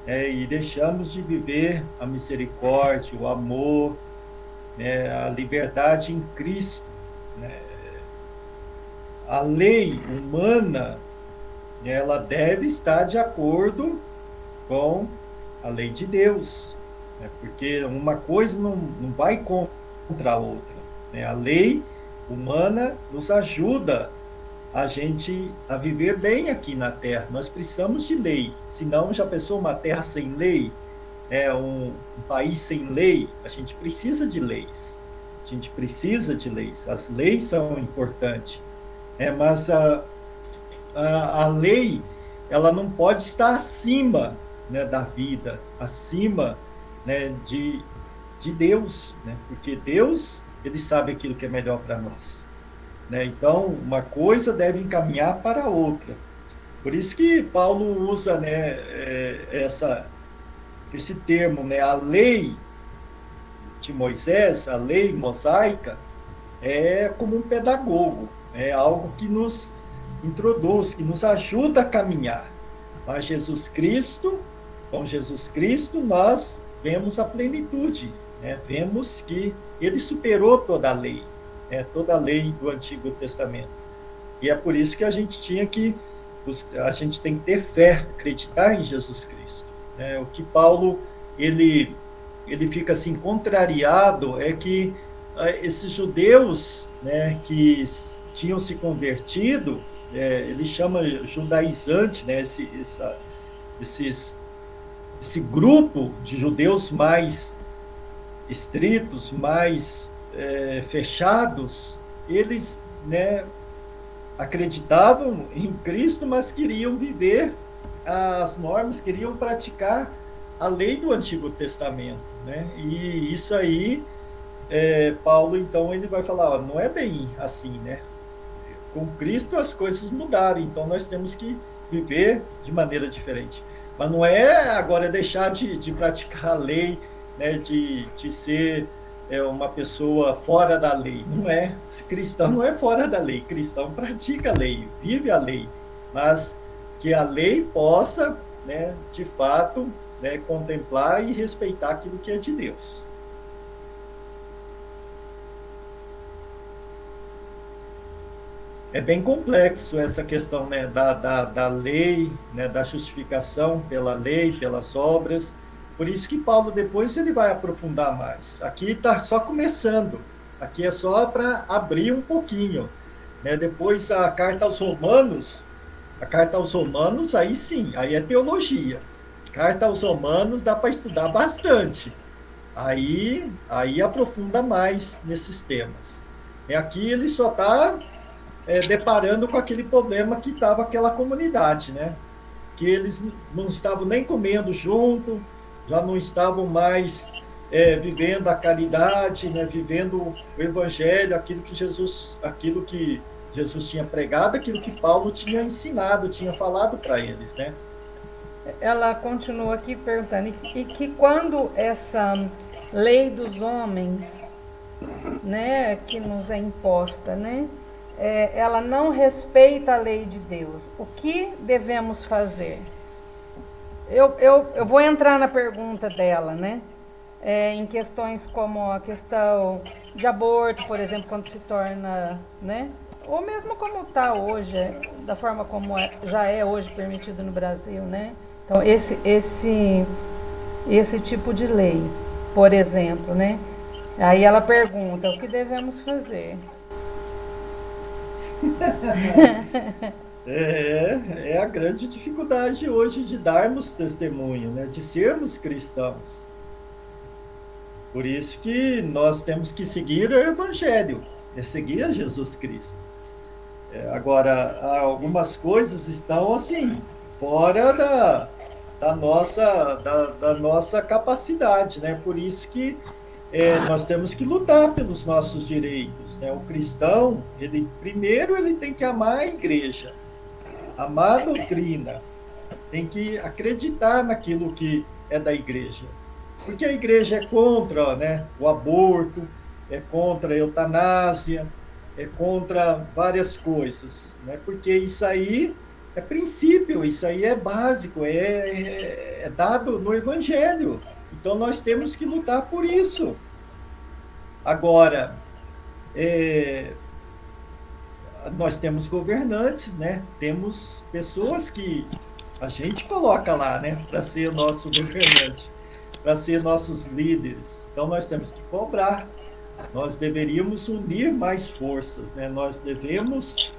e deixamos de viver a misericórdia, o amor, né? A liberdade em Cristo, né? A lei humana, ela deve estar de acordo com a lei de Deus, né? Porque uma coisa não vai contra a outra, né? A lei humana nos ajuda a gente a viver bem aqui na Terra. Nós precisamos de lei, senão já pensou uma terra sem lei, um país sem lei? A gente precisa de leis, a gente precisa de leis, as leis são importantes, mas a lei, ela não pode estar acima, né, da vida, acima, né, de Deus, né? Porque Deus, ele sabe aquilo que é melhor para nós, né? Então, uma coisa deve encaminhar para a outra. Por isso que Paulo usa, né, esse termo, né, a lei de Moisés, a lei mosaica, é como um pedagogo, é algo que nos introduz, que nos ajuda a caminhar. Mas Jesus Cristo, com Jesus Cristo, nós vemos a plenitude, né? Vemos que ele superou toda a lei, né? Toda a lei do Antigo Testamento. E é por isso que a gente tem que ter fé, acreditar em Jesus Cristo, né? O que Paulo ele fica assim contrariado é que esses judeus, né, que tinham se convertido, ele chama judaizante, né, esse grupo de judeus mais estritos, mais fechados, eles, né, acreditavam em Cristo, mas queriam viver as normas, queriam praticar a lei do Antigo Testamento, né? E isso aí, Paulo, então, ele vai falar, não é bem assim, né? Com Cristo as coisas mudaram, então nós temos que viver de maneira diferente. Mas não é agora deixar de praticar a lei, né, de ser uma pessoa fora da lei. Não é. Cristão não é fora da lei. Cristão pratica a lei, vive a lei. Mas que a lei possa, né, de fato, né, contemplar e respeitar aquilo que é de Deus. É bem complexo essa questão, né, da lei, né, da justificação pela lei, pelas obras. Por isso que Paulo depois ele vai aprofundar mais. Aqui está só começando. Aqui é só para abrir um pouquinho, né? Depois a carta aos Romanos, aí sim, aí é teologia. Carta aos Romanos dá para estudar bastante. Aí aprofunda mais nesses temas. E aqui ele só está deparando com aquele problema que estava aquela comunidade, né? Que eles não estavam nem comendo junto, já não estavam mais vivendo a caridade, né? Vivendo o evangelho, aquilo que Jesus tinha pregado, aquilo que Paulo tinha ensinado, tinha falado para eles, né? Ela continua aqui perguntando, e que quando essa lei dos homens, né, que nos é imposta, né, ela não respeita a lei de Deus, o que devemos fazer? Eu vou entrar na pergunta dela, né, em questões como a questão de aborto, por exemplo, quando se torna, né, ou mesmo como está hoje, da forma como já é hoje permitido no Brasil, né? Então, esse tipo de lei, por exemplo, né? Aí ela pergunta, o que devemos fazer? É a grande dificuldade hoje de darmos testemunho, né? De sermos cristãos. Por isso que nós temos que seguir o Evangelho, seguir a Jesus Cristo. Agora, algumas coisas estão assim, fora da nossa capacidade, né? Por isso que nós temos que lutar pelos nossos direitos, né? O cristão, primeiro ele tem que amar a igreja, amar a doutrina, tem que acreditar naquilo que é da igreja. Porque a igreja é contra, né, o aborto, é contra a eutanásia, é contra várias coisas, né? Porque isso aí é princípio, isso aí é básico, é dado no Evangelho. Então nós temos que lutar por isso. Agora, nós temos governantes, né? Temos pessoas que a gente coloca lá, né, para ser nosso governante, para ser nossos líderes. Então nós temos que cobrar. Nós deveríamos unir mais forças, né? Nós devemos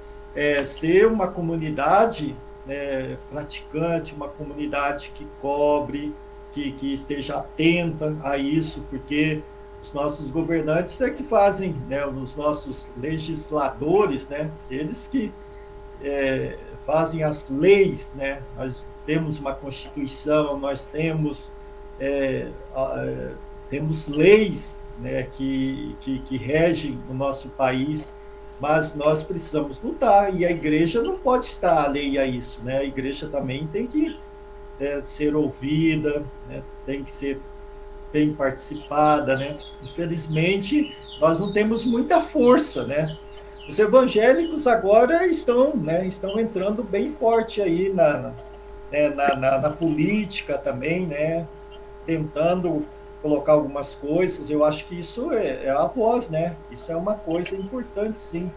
ser uma comunidade praticante, uma comunidade que cobre, que esteja atenta a isso, porque os nossos governantes é que fazem, né? Os nossos legisladores, né? Eles que fazem as leis, né? Nós temos uma Constituição, nós temos leis, né, que regem o nosso país, mas nós precisamos lutar, e a igreja não pode estar alheia a isso, né? A igreja também tem que ser ouvida, né? Tem que ser bem participada, né? Infelizmente, nós não temos muita força, né? Os evangélicos agora estão entrando bem forte aí na política também, né? Tentando colocar algumas coisas. Eu acho que isso é a voz, né? Isso é uma coisa importante, sim.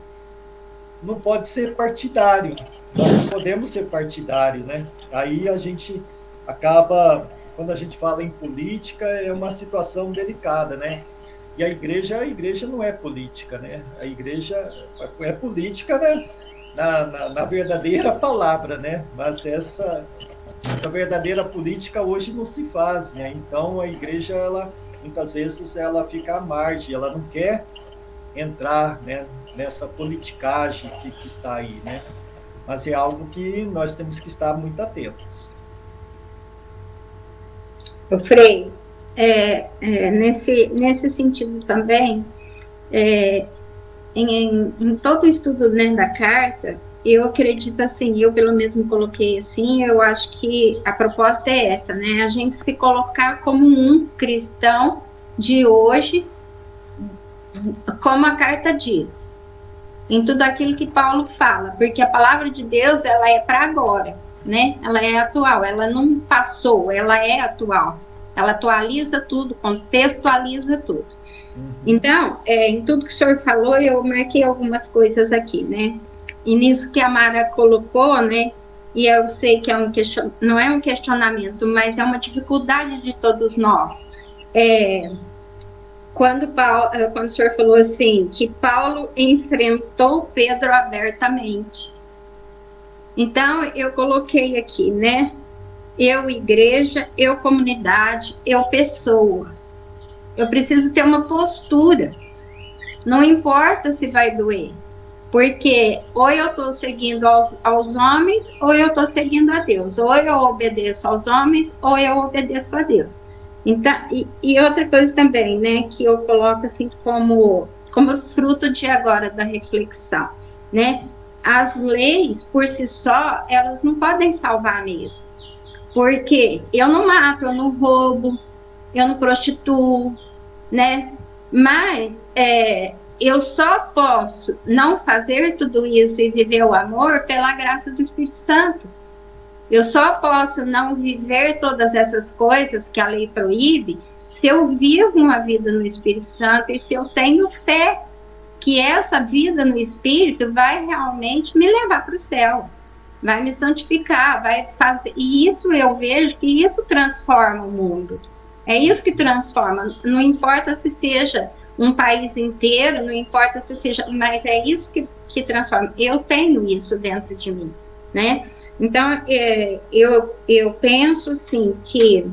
Não pode ser partidário. Nós não podemos ser partidário, né? Aí a gente acaba, quando a gente fala em política, é uma situação delicada, né? E a igreja não é política, né? A igreja é política, né? Na verdadeira palavra, né? Mas essa verdadeira política hoje não se faz, né? Então a igreja, muitas vezes ela fica à margem, ela não quer entrar, né, nessa politicagem que está aí, né? Mas é algo que nós temos que estar muito atentos. O Frei, nesse sentido também, em todo o estudo, né, da carta, eu acredito assim, eu pelo menos me coloquei assim, eu acho que a proposta é essa, né? A gente se colocar como um cristão de hoje, como a carta diz, em tudo aquilo que Paulo fala, porque a palavra de Deus, ela é para agora, né? Ela é atual, ela não passou, ela é atual. Ela atualiza tudo, contextualiza tudo. Então, em tudo que o senhor falou, eu marquei algumas coisas aqui, né? E nisso que a Mara colocou, né? E eu sei que não é um questionamento, mas é uma dificuldade de todos nós. Quando o senhor falou assim, que Paulo enfrentou Pedro abertamente. Então, eu coloquei aqui, né? Eu, igreja, eu, comunidade, eu, pessoa. Eu preciso ter uma postura. Não importa se vai doer. Porque ou eu estou seguindo aos homens, ou eu estou seguindo a Deus. Ou eu obedeço aos homens, ou eu obedeço a Deus. Então, e outra coisa também, né, que eu coloco assim como fruto de agora da reflexão, né? As leis, por si só, elas não podem salvar mesmo. Porque eu não mato, eu não roubo, eu não prostituo, né? Mas eu só posso não fazer tudo isso e viver o amor pela graça do Espírito Santo. Eu só posso não viver todas essas coisas que a lei proíbe se eu vivo uma vida no Espírito Santo e se eu tenho fé que essa vida no Espírito vai realmente me levar para o céu, vai me santificar, vai fazer. E isso eu vejo que isso transforma o mundo. É isso que transforma. Não importa se seja um país inteiro, não importa se seja, mas é isso que transforma. Eu tenho isso dentro de mim, né? Então, eu penso, assim, que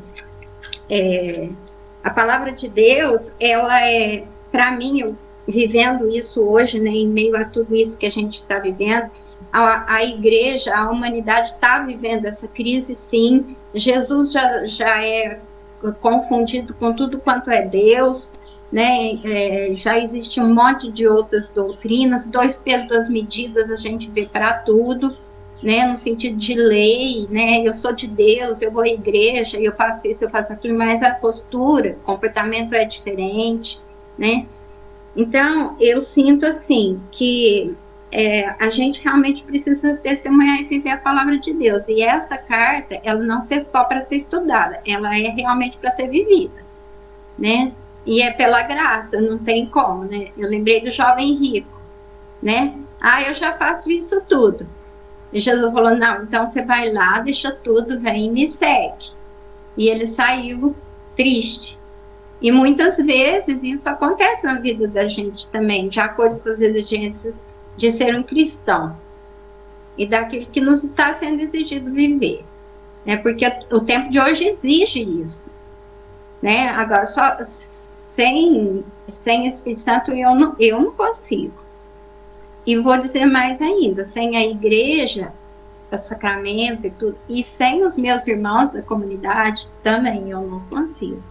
a palavra de Deus, ela é, para mim, eu vivendo isso hoje, né, em meio a tudo isso que a gente está vivendo, a igreja, a humanidade está vivendo essa crise, sim. Jesus já é confundido com tudo quanto é Deus, né? Já existe um monte de outras doutrinas, 2 pesos, 2 medidas, a gente vê para tudo, né? No sentido de lei, né? Eu sou de Deus, eu vou à igreja, eu faço isso, eu faço aquilo, mas a postura, o comportamento é diferente, né? Então, eu sinto assim que a gente realmente precisa testemunhar e viver a palavra de Deus. E essa carta, ela não é só para ser estudada, ela é realmente para ser vivida, né? E é pela graça, não tem como, né? Eu lembrei do jovem rico, né? Eu já faço isso tudo. E Jesus falou, não, então você vai lá, deixa tudo, vem e me segue. E ele saiu triste. E muitas vezes isso acontece na vida da gente também, de acordo com as exigências de ser um cristão e daquilo que nos está sendo exigido viver, né? Porque o tempo de hoje exige isso, né? Agora, só sem o Espírito Santo eu não consigo. E vou dizer mais ainda, sem a igreja, os sacramentos e tudo, e sem os meus irmãos da comunidade, também eu não consigo.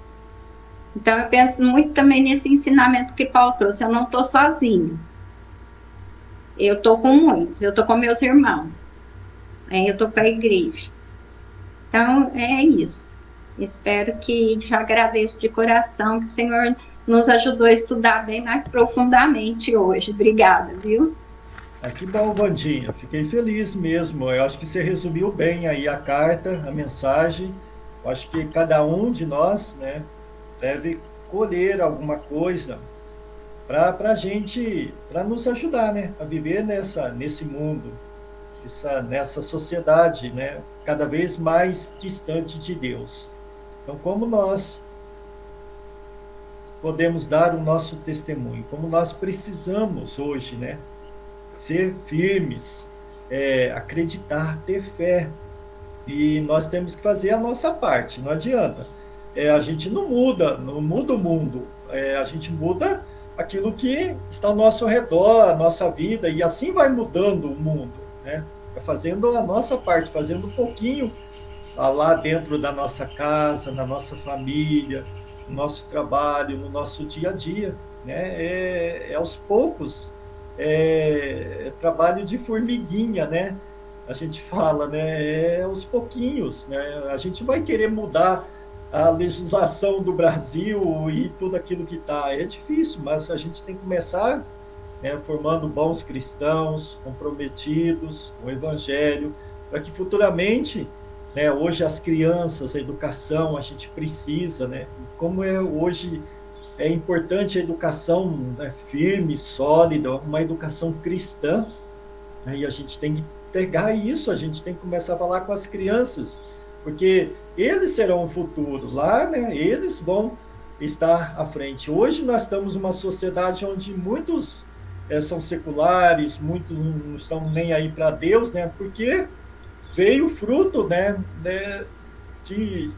Então, eu penso muito também nesse ensinamento que Paulo trouxe. Eu não estou sozinho. Eu estou com muitos. Eu estou com meus irmãos. Eu estou com a igreja. Então, é isso. Espero que, já agradeço de coração, que o Senhor nos ajudou a estudar bem mais profundamente hoje. Obrigada, viu? Que bom, Vandinha. Fiquei feliz mesmo. Eu acho que você resumiu bem aí a carta, a mensagem. Eu acho que cada um de nós, né, deve colher alguma coisa para a gente, para nos ajudar, né, a viver nesse mundo, nessa sociedade, né, cada vez mais distante de Deus. Então, como nós podemos dar o nosso testemunho, como nós precisamos hoje, né, ser firmes, acreditar, ter fé, e nós temos que fazer a nossa parte, não adianta. A gente não muda o mundo, a gente muda aquilo que está ao nosso redor, a nossa vida, e assim vai mudando o mundo, né? Fazendo a nossa parte, fazendo um pouquinho lá dentro da nossa casa, na nossa família, no nosso trabalho, no nosso dia a dia, né? Aos poucos, trabalho de formiguinha, né? A gente fala, né? Aos pouquinhos, né? A gente vai querer mudar a legislação do Brasil e tudo aquilo que está. É difícil, mas a gente tem que começar, né, formando bons cristãos, comprometidos com o Evangelho, para que futuramente, né, hoje as crianças, a educação, a gente precisa, né, como hoje é importante a educação, né, firme, sólida, uma educação cristã, né, e a gente tem que pegar isso, a gente tem que começar a falar com as crianças, porque eles serão o futuro, lá, né, eles vão estar à frente. Hoje nós estamos numa sociedade onde muitos são seculares, muitos não estão nem aí para Deus, né, porque veio fruto, né, de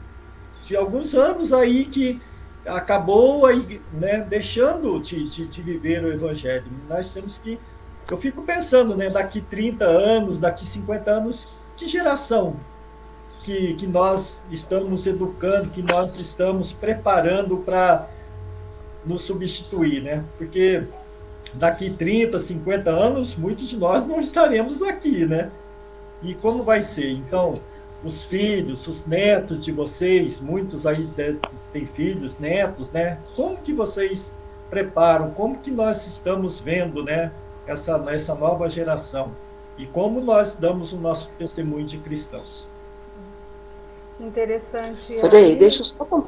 alguns anos aí que acabou aí, né, deixando de viver o Evangelho. Nós temos que, eu fico pensando, né, daqui 30 anos, daqui 50 anos, que geração que nós estamos educando, que nós estamos preparando para nos substituir, né? Porque daqui 30, 50 anos, muitos de nós não estaremos aqui, né? E como vai ser? Então, os filhos, os netos de vocês, muitos aí têm filhos, netos, né? Como que vocês preparam? Como que nós estamos vendo, né, essa nova geração? E como nós damos o nosso testemunho de cristãos? Interessante. Frei, deixa eu só...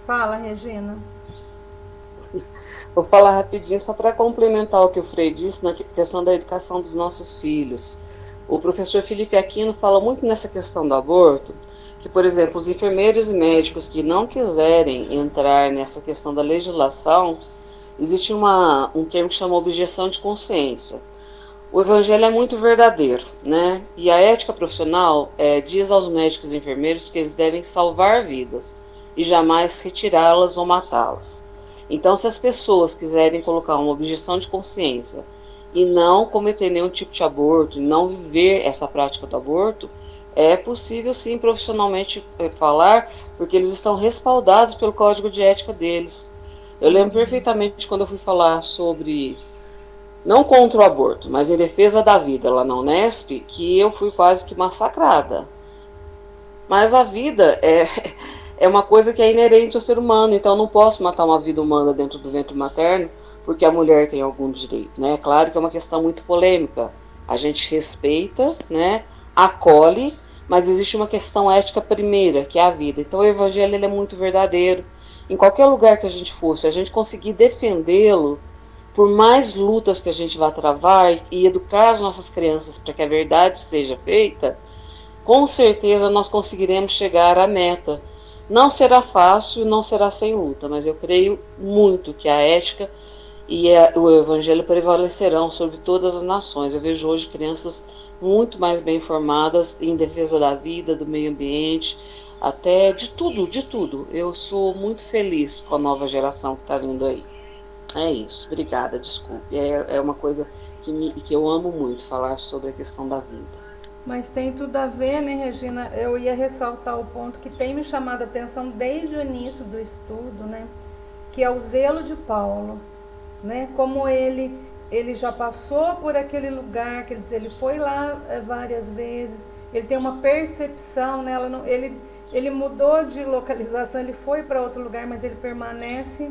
Fala, Regina. Vou falar rapidinho só para complementar o que o Frei disse na questão da educação dos nossos filhos. O professor Felipe Aquino fala muito nessa questão do aborto, que, por exemplo, os enfermeiros e médicos que não quiserem entrar nessa questão da legislação, existe um termo que chama objeção de consciência. O evangelho é muito verdadeiro, né? E a ética profissional diz aos médicos e enfermeiros que eles devem salvar vidas e jamais retirá-las ou matá-las. Então, se as pessoas quiserem colocar uma objeção de consciência e não cometer nenhum tipo de aborto, e não viver essa prática do aborto, é possível sim profissionalmente falar, porque eles estão respaldados pelo código de ética deles. Eu lembro perfeitamente quando eu fui falar sobre, não contra o aborto, mas em defesa da vida lá na Unesp, que eu fui quase que massacrada. Mas a vida é uma coisa que é inerente ao ser humano, então eu não posso matar uma vida humana dentro do ventre materno porque a mulher tem algum direito, né? Claro que é uma questão muito polêmica. A gente respeita, né? Acolhe, mas existe uma questão ética primeira, que é a vida. Então o evangelho ele é muito verdadeiro. Em qualquer lugar que a gente for, se a gente conseguir defendê-lo, por mais lutas que a gente vá travar e educar as nossas crianças para que a verdade seja feita, com certeza nós conseguiremos chegar à meta. Não será fácil, não será sem luta, mas eu creio muito que a ética e o evangelho prevalecerão sobre todas as nações. Eu vejo hoje crianças muito mais bem informadas em defesa da vida, do meio ambiente, até de tudo, de tudo. Eu sou muito feliz com a nova geração que está vindo aí. É isso, obrigada, desculpe. É uma coisa que eu amo muito, falar sobre a questão da vida. Mas tem tudo a ver, né, Regina? Eu ia ressaltar o ponto que tem me chamado a atenção desde o início do estudo, né? Que é o zelo de Paulo, né? Como ele já passou por aquele lugar, quer dizer, ele foi lá várias vezes, ele tem uma percepção, né? Ele mudou de localização, ele foi para outro lugar, mas ele permanece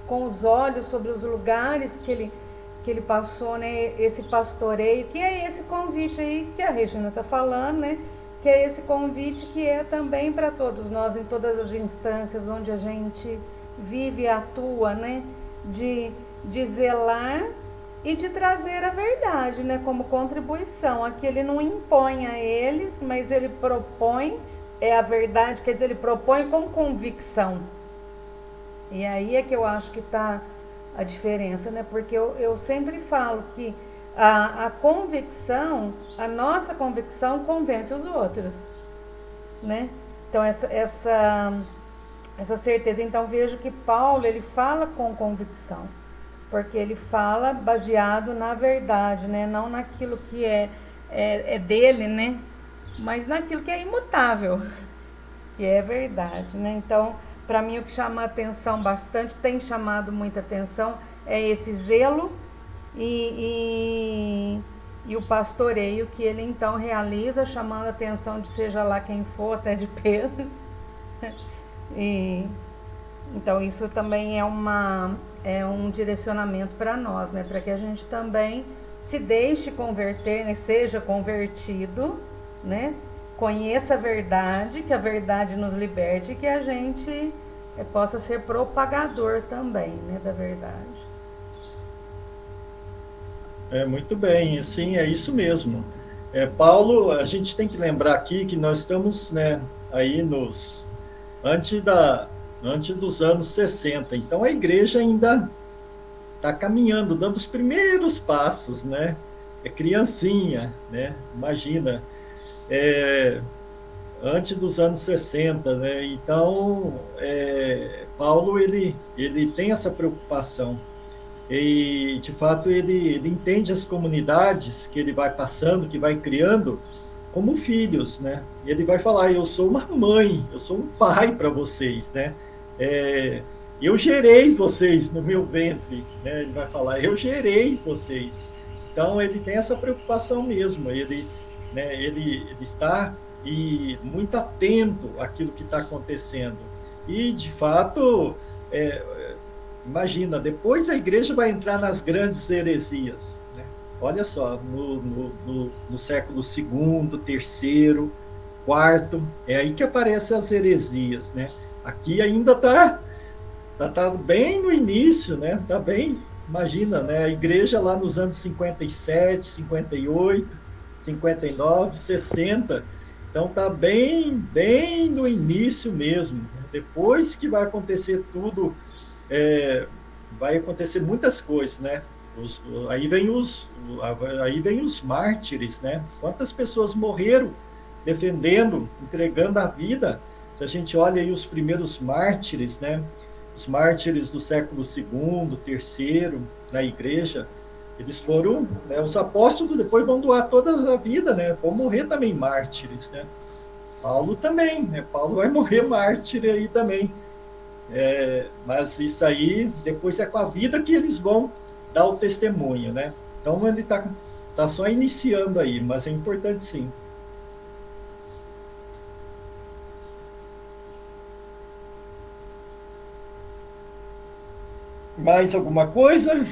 com os olhos sobre os lugares que ele passou, né? Esse pastoreio, que é esse convite aí que a Regina está falando, né? Que é esse convite que é também para todos nós, em todas as instâncias onde a gente vive e atua, né? De zelar e de trazer a verdade, né? Como contribuição. Aqui ele não impõe a eles, mas ele propõe a verdade, quer dizer, ele propõe com convicção. E aí é que eu acho que está a diferença, né? Porque eu sempre falo que a convicção, a nossa convicção convence os outros, né? Então essa certeza. Então vejo que Paulo, ele fala com convicção, porque ele fala baseado na verdade, né? Não naquilo que é dele, né? Mas naquilo que é imutável, que é verdade, né? Então, para mim, o que chama a atenção bastante, tem chamado muita atenção, é esse zelo e o pastoreio que ele então realiza, chamando a atenção de seja lá quem for, até de Pedro. Então, isso também é um direcionamento para nós, né? Para que a gente também se deixe converter, né? Seja convertido, né? Conheça a verdade, que a verdade nos liberte e que a gente possa ser propagador também, né, da verdade. Muito bem, assim, é isso mesmo. Paulo, a gente tem que lembrar aqui que nós estamos, né, aí antes dos anos 60, então a igreja ainda está caminhando, dando os primeiros passos, né? É criancinha, né? Imagina. Antes dos anos 60, né? Então, Paulo, ele tem essa preocupação e, de fato, ele entende as comunidades que ele vai passando, que vai criando, como filhos, né? Ele vai falar, eu sou uma mãe, eu sou um pai para vocês, né? Eu gerei vocês no meu ventre, né? Ele vai falar, eu gerei vocês. Então, ele tem essa preocupação mesmo, ele está muito atento àquilo que está acontecendo. E, de fato, imagina, depois a igreja vai entrar nas grandes heresias, né? Olha só, no século II, III, IV, é aí que aparecem as heresias, né? Aqui ainda tá bem no início, né? Tá bem, imagina, né? A igreja lá nos anos 57, 58, 59, 60, então tá bem no início mesmo. Depois que vai acontecer tudo, vai acontecer muitas coisas, né? Aí vem os mártires, né? Quantas pessoas morreram defendendo, entregando a vida? Se a gente olha aí os primeiros mártires, né? Os mártires do século II, III, na igreja, eles foram, né? Os apóstolos depois vão doar toda a vida, né? Vão morrer também mártires, né? Paulo também, né? Paulo vai morrer mártir aí também. Mas isso aí, depois é com a vida que eles vão dar o testemunho, né? Então ele tá só iniciando aí, mas é importante sim. Mais alguma coisa?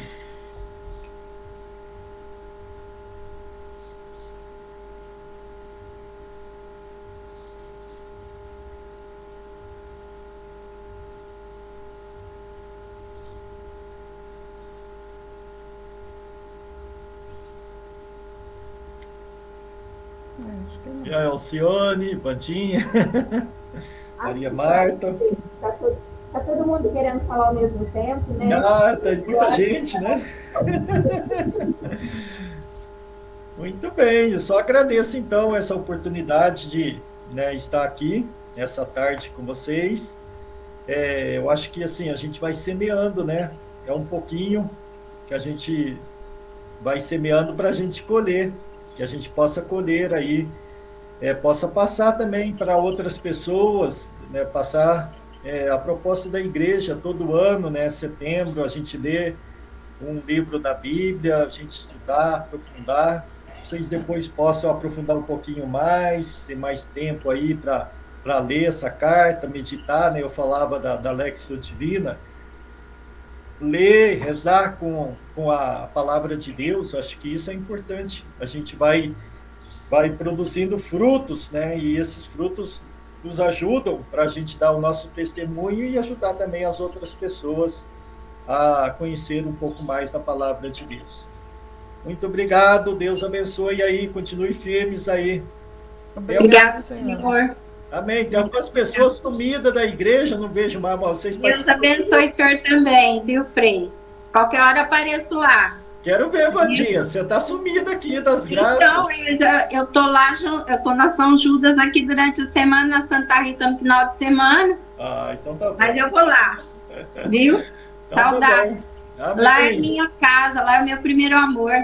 E a Alcione, Vandinha, Maria Marta. Tá todo mundo querendo falar ao mesmo tempo, né? Tem muita gente, né? Muito bem, eu só agradeço então essa oportunidade de, né, estar aqui essa tarde com vocês. Eu acho que assim, a gente vai semeando, né? É um pouquinho que a gente vai semeando para a gente colher, que a gente possa colher aí, possa passar também para outras pessoas, né? Passar a proposta da igreja todo ano, né? Setembro, a gente lê um livro da Bíblia, a gente estudar, aprofundar. Vocês depois possam aprofundar um pouquinho mais, ter mais tempo aí para ler essa carta, meditar, né? Eu falava da Lexio Divina. Ler, rezar com a palavra de Deus, acho que isso é importante. A gente vai produzindo frutos, né? E esses frutos nos ajudam para a gente dar o nosso testemunho e ajudar também as outras pessoas a conhecer um pouco mais da palavra de Deus. Muito obrigado, Deus abençoe aí, continue firmes aí. Obrigada, Senhor. Amém. Tem algumas pessoas sumidas da igreja, não vejo mais vocês. Deus abençoe o senhor também, viu, Frei? Qualquer hora apareço lá. Quero ver, Vandinha, você está sumida aqui das graças. Então, eu tô lá, eu tô na São Judas aqui durante a semana, na Santa Rita no final de semana. Então tá bom. Mas eu vou lá, viu? Então saudades. Tá lá é minha casa, lá é o meu primeiro amor.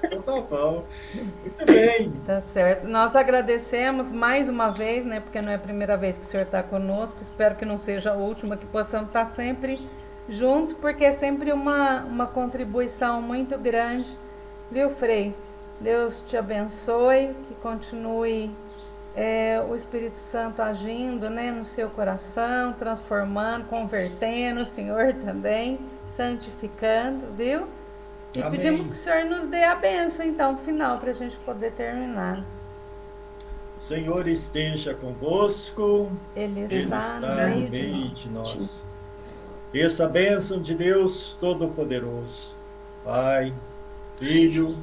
Então tá bom. Muito bem. Tá certo. Nós agradecemos mais uma vez, né? Porque não é a primeira vez que o senhor está conosco. Espero que não seja a última, que possamos estar sempre juntos, porque é sempre uma contribuição muito grande. Viu, Frei? Deus te abençoe, que continue o Espírito Santo agindo, né, no seu coração, transformando, convertendo, o Senhor também, santificando, viu? E Amém. pedimos que o Senhor nos dê a bênção, então, final, para a gente poder terminar. O Senhor esteja convosco. Ele está está no no meio de nós. Essa bênção de Deus Todo-Poderoso, Pai, Filho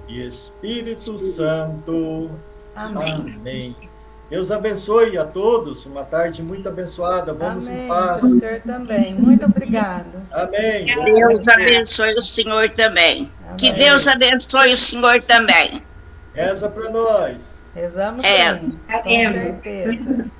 e Espírito Santo. Amém. Amém. Deus abençoe a todos. Uma tarde muito abençoada. Vamos Amém. em paz. O senhor também. Muito obrigado. Amém. Que Deus abençoe o senhor também. Amém. Que Deus abençoe o senhor também. Reza para nós. Rezamos É. sim, com Rezemos. certeza.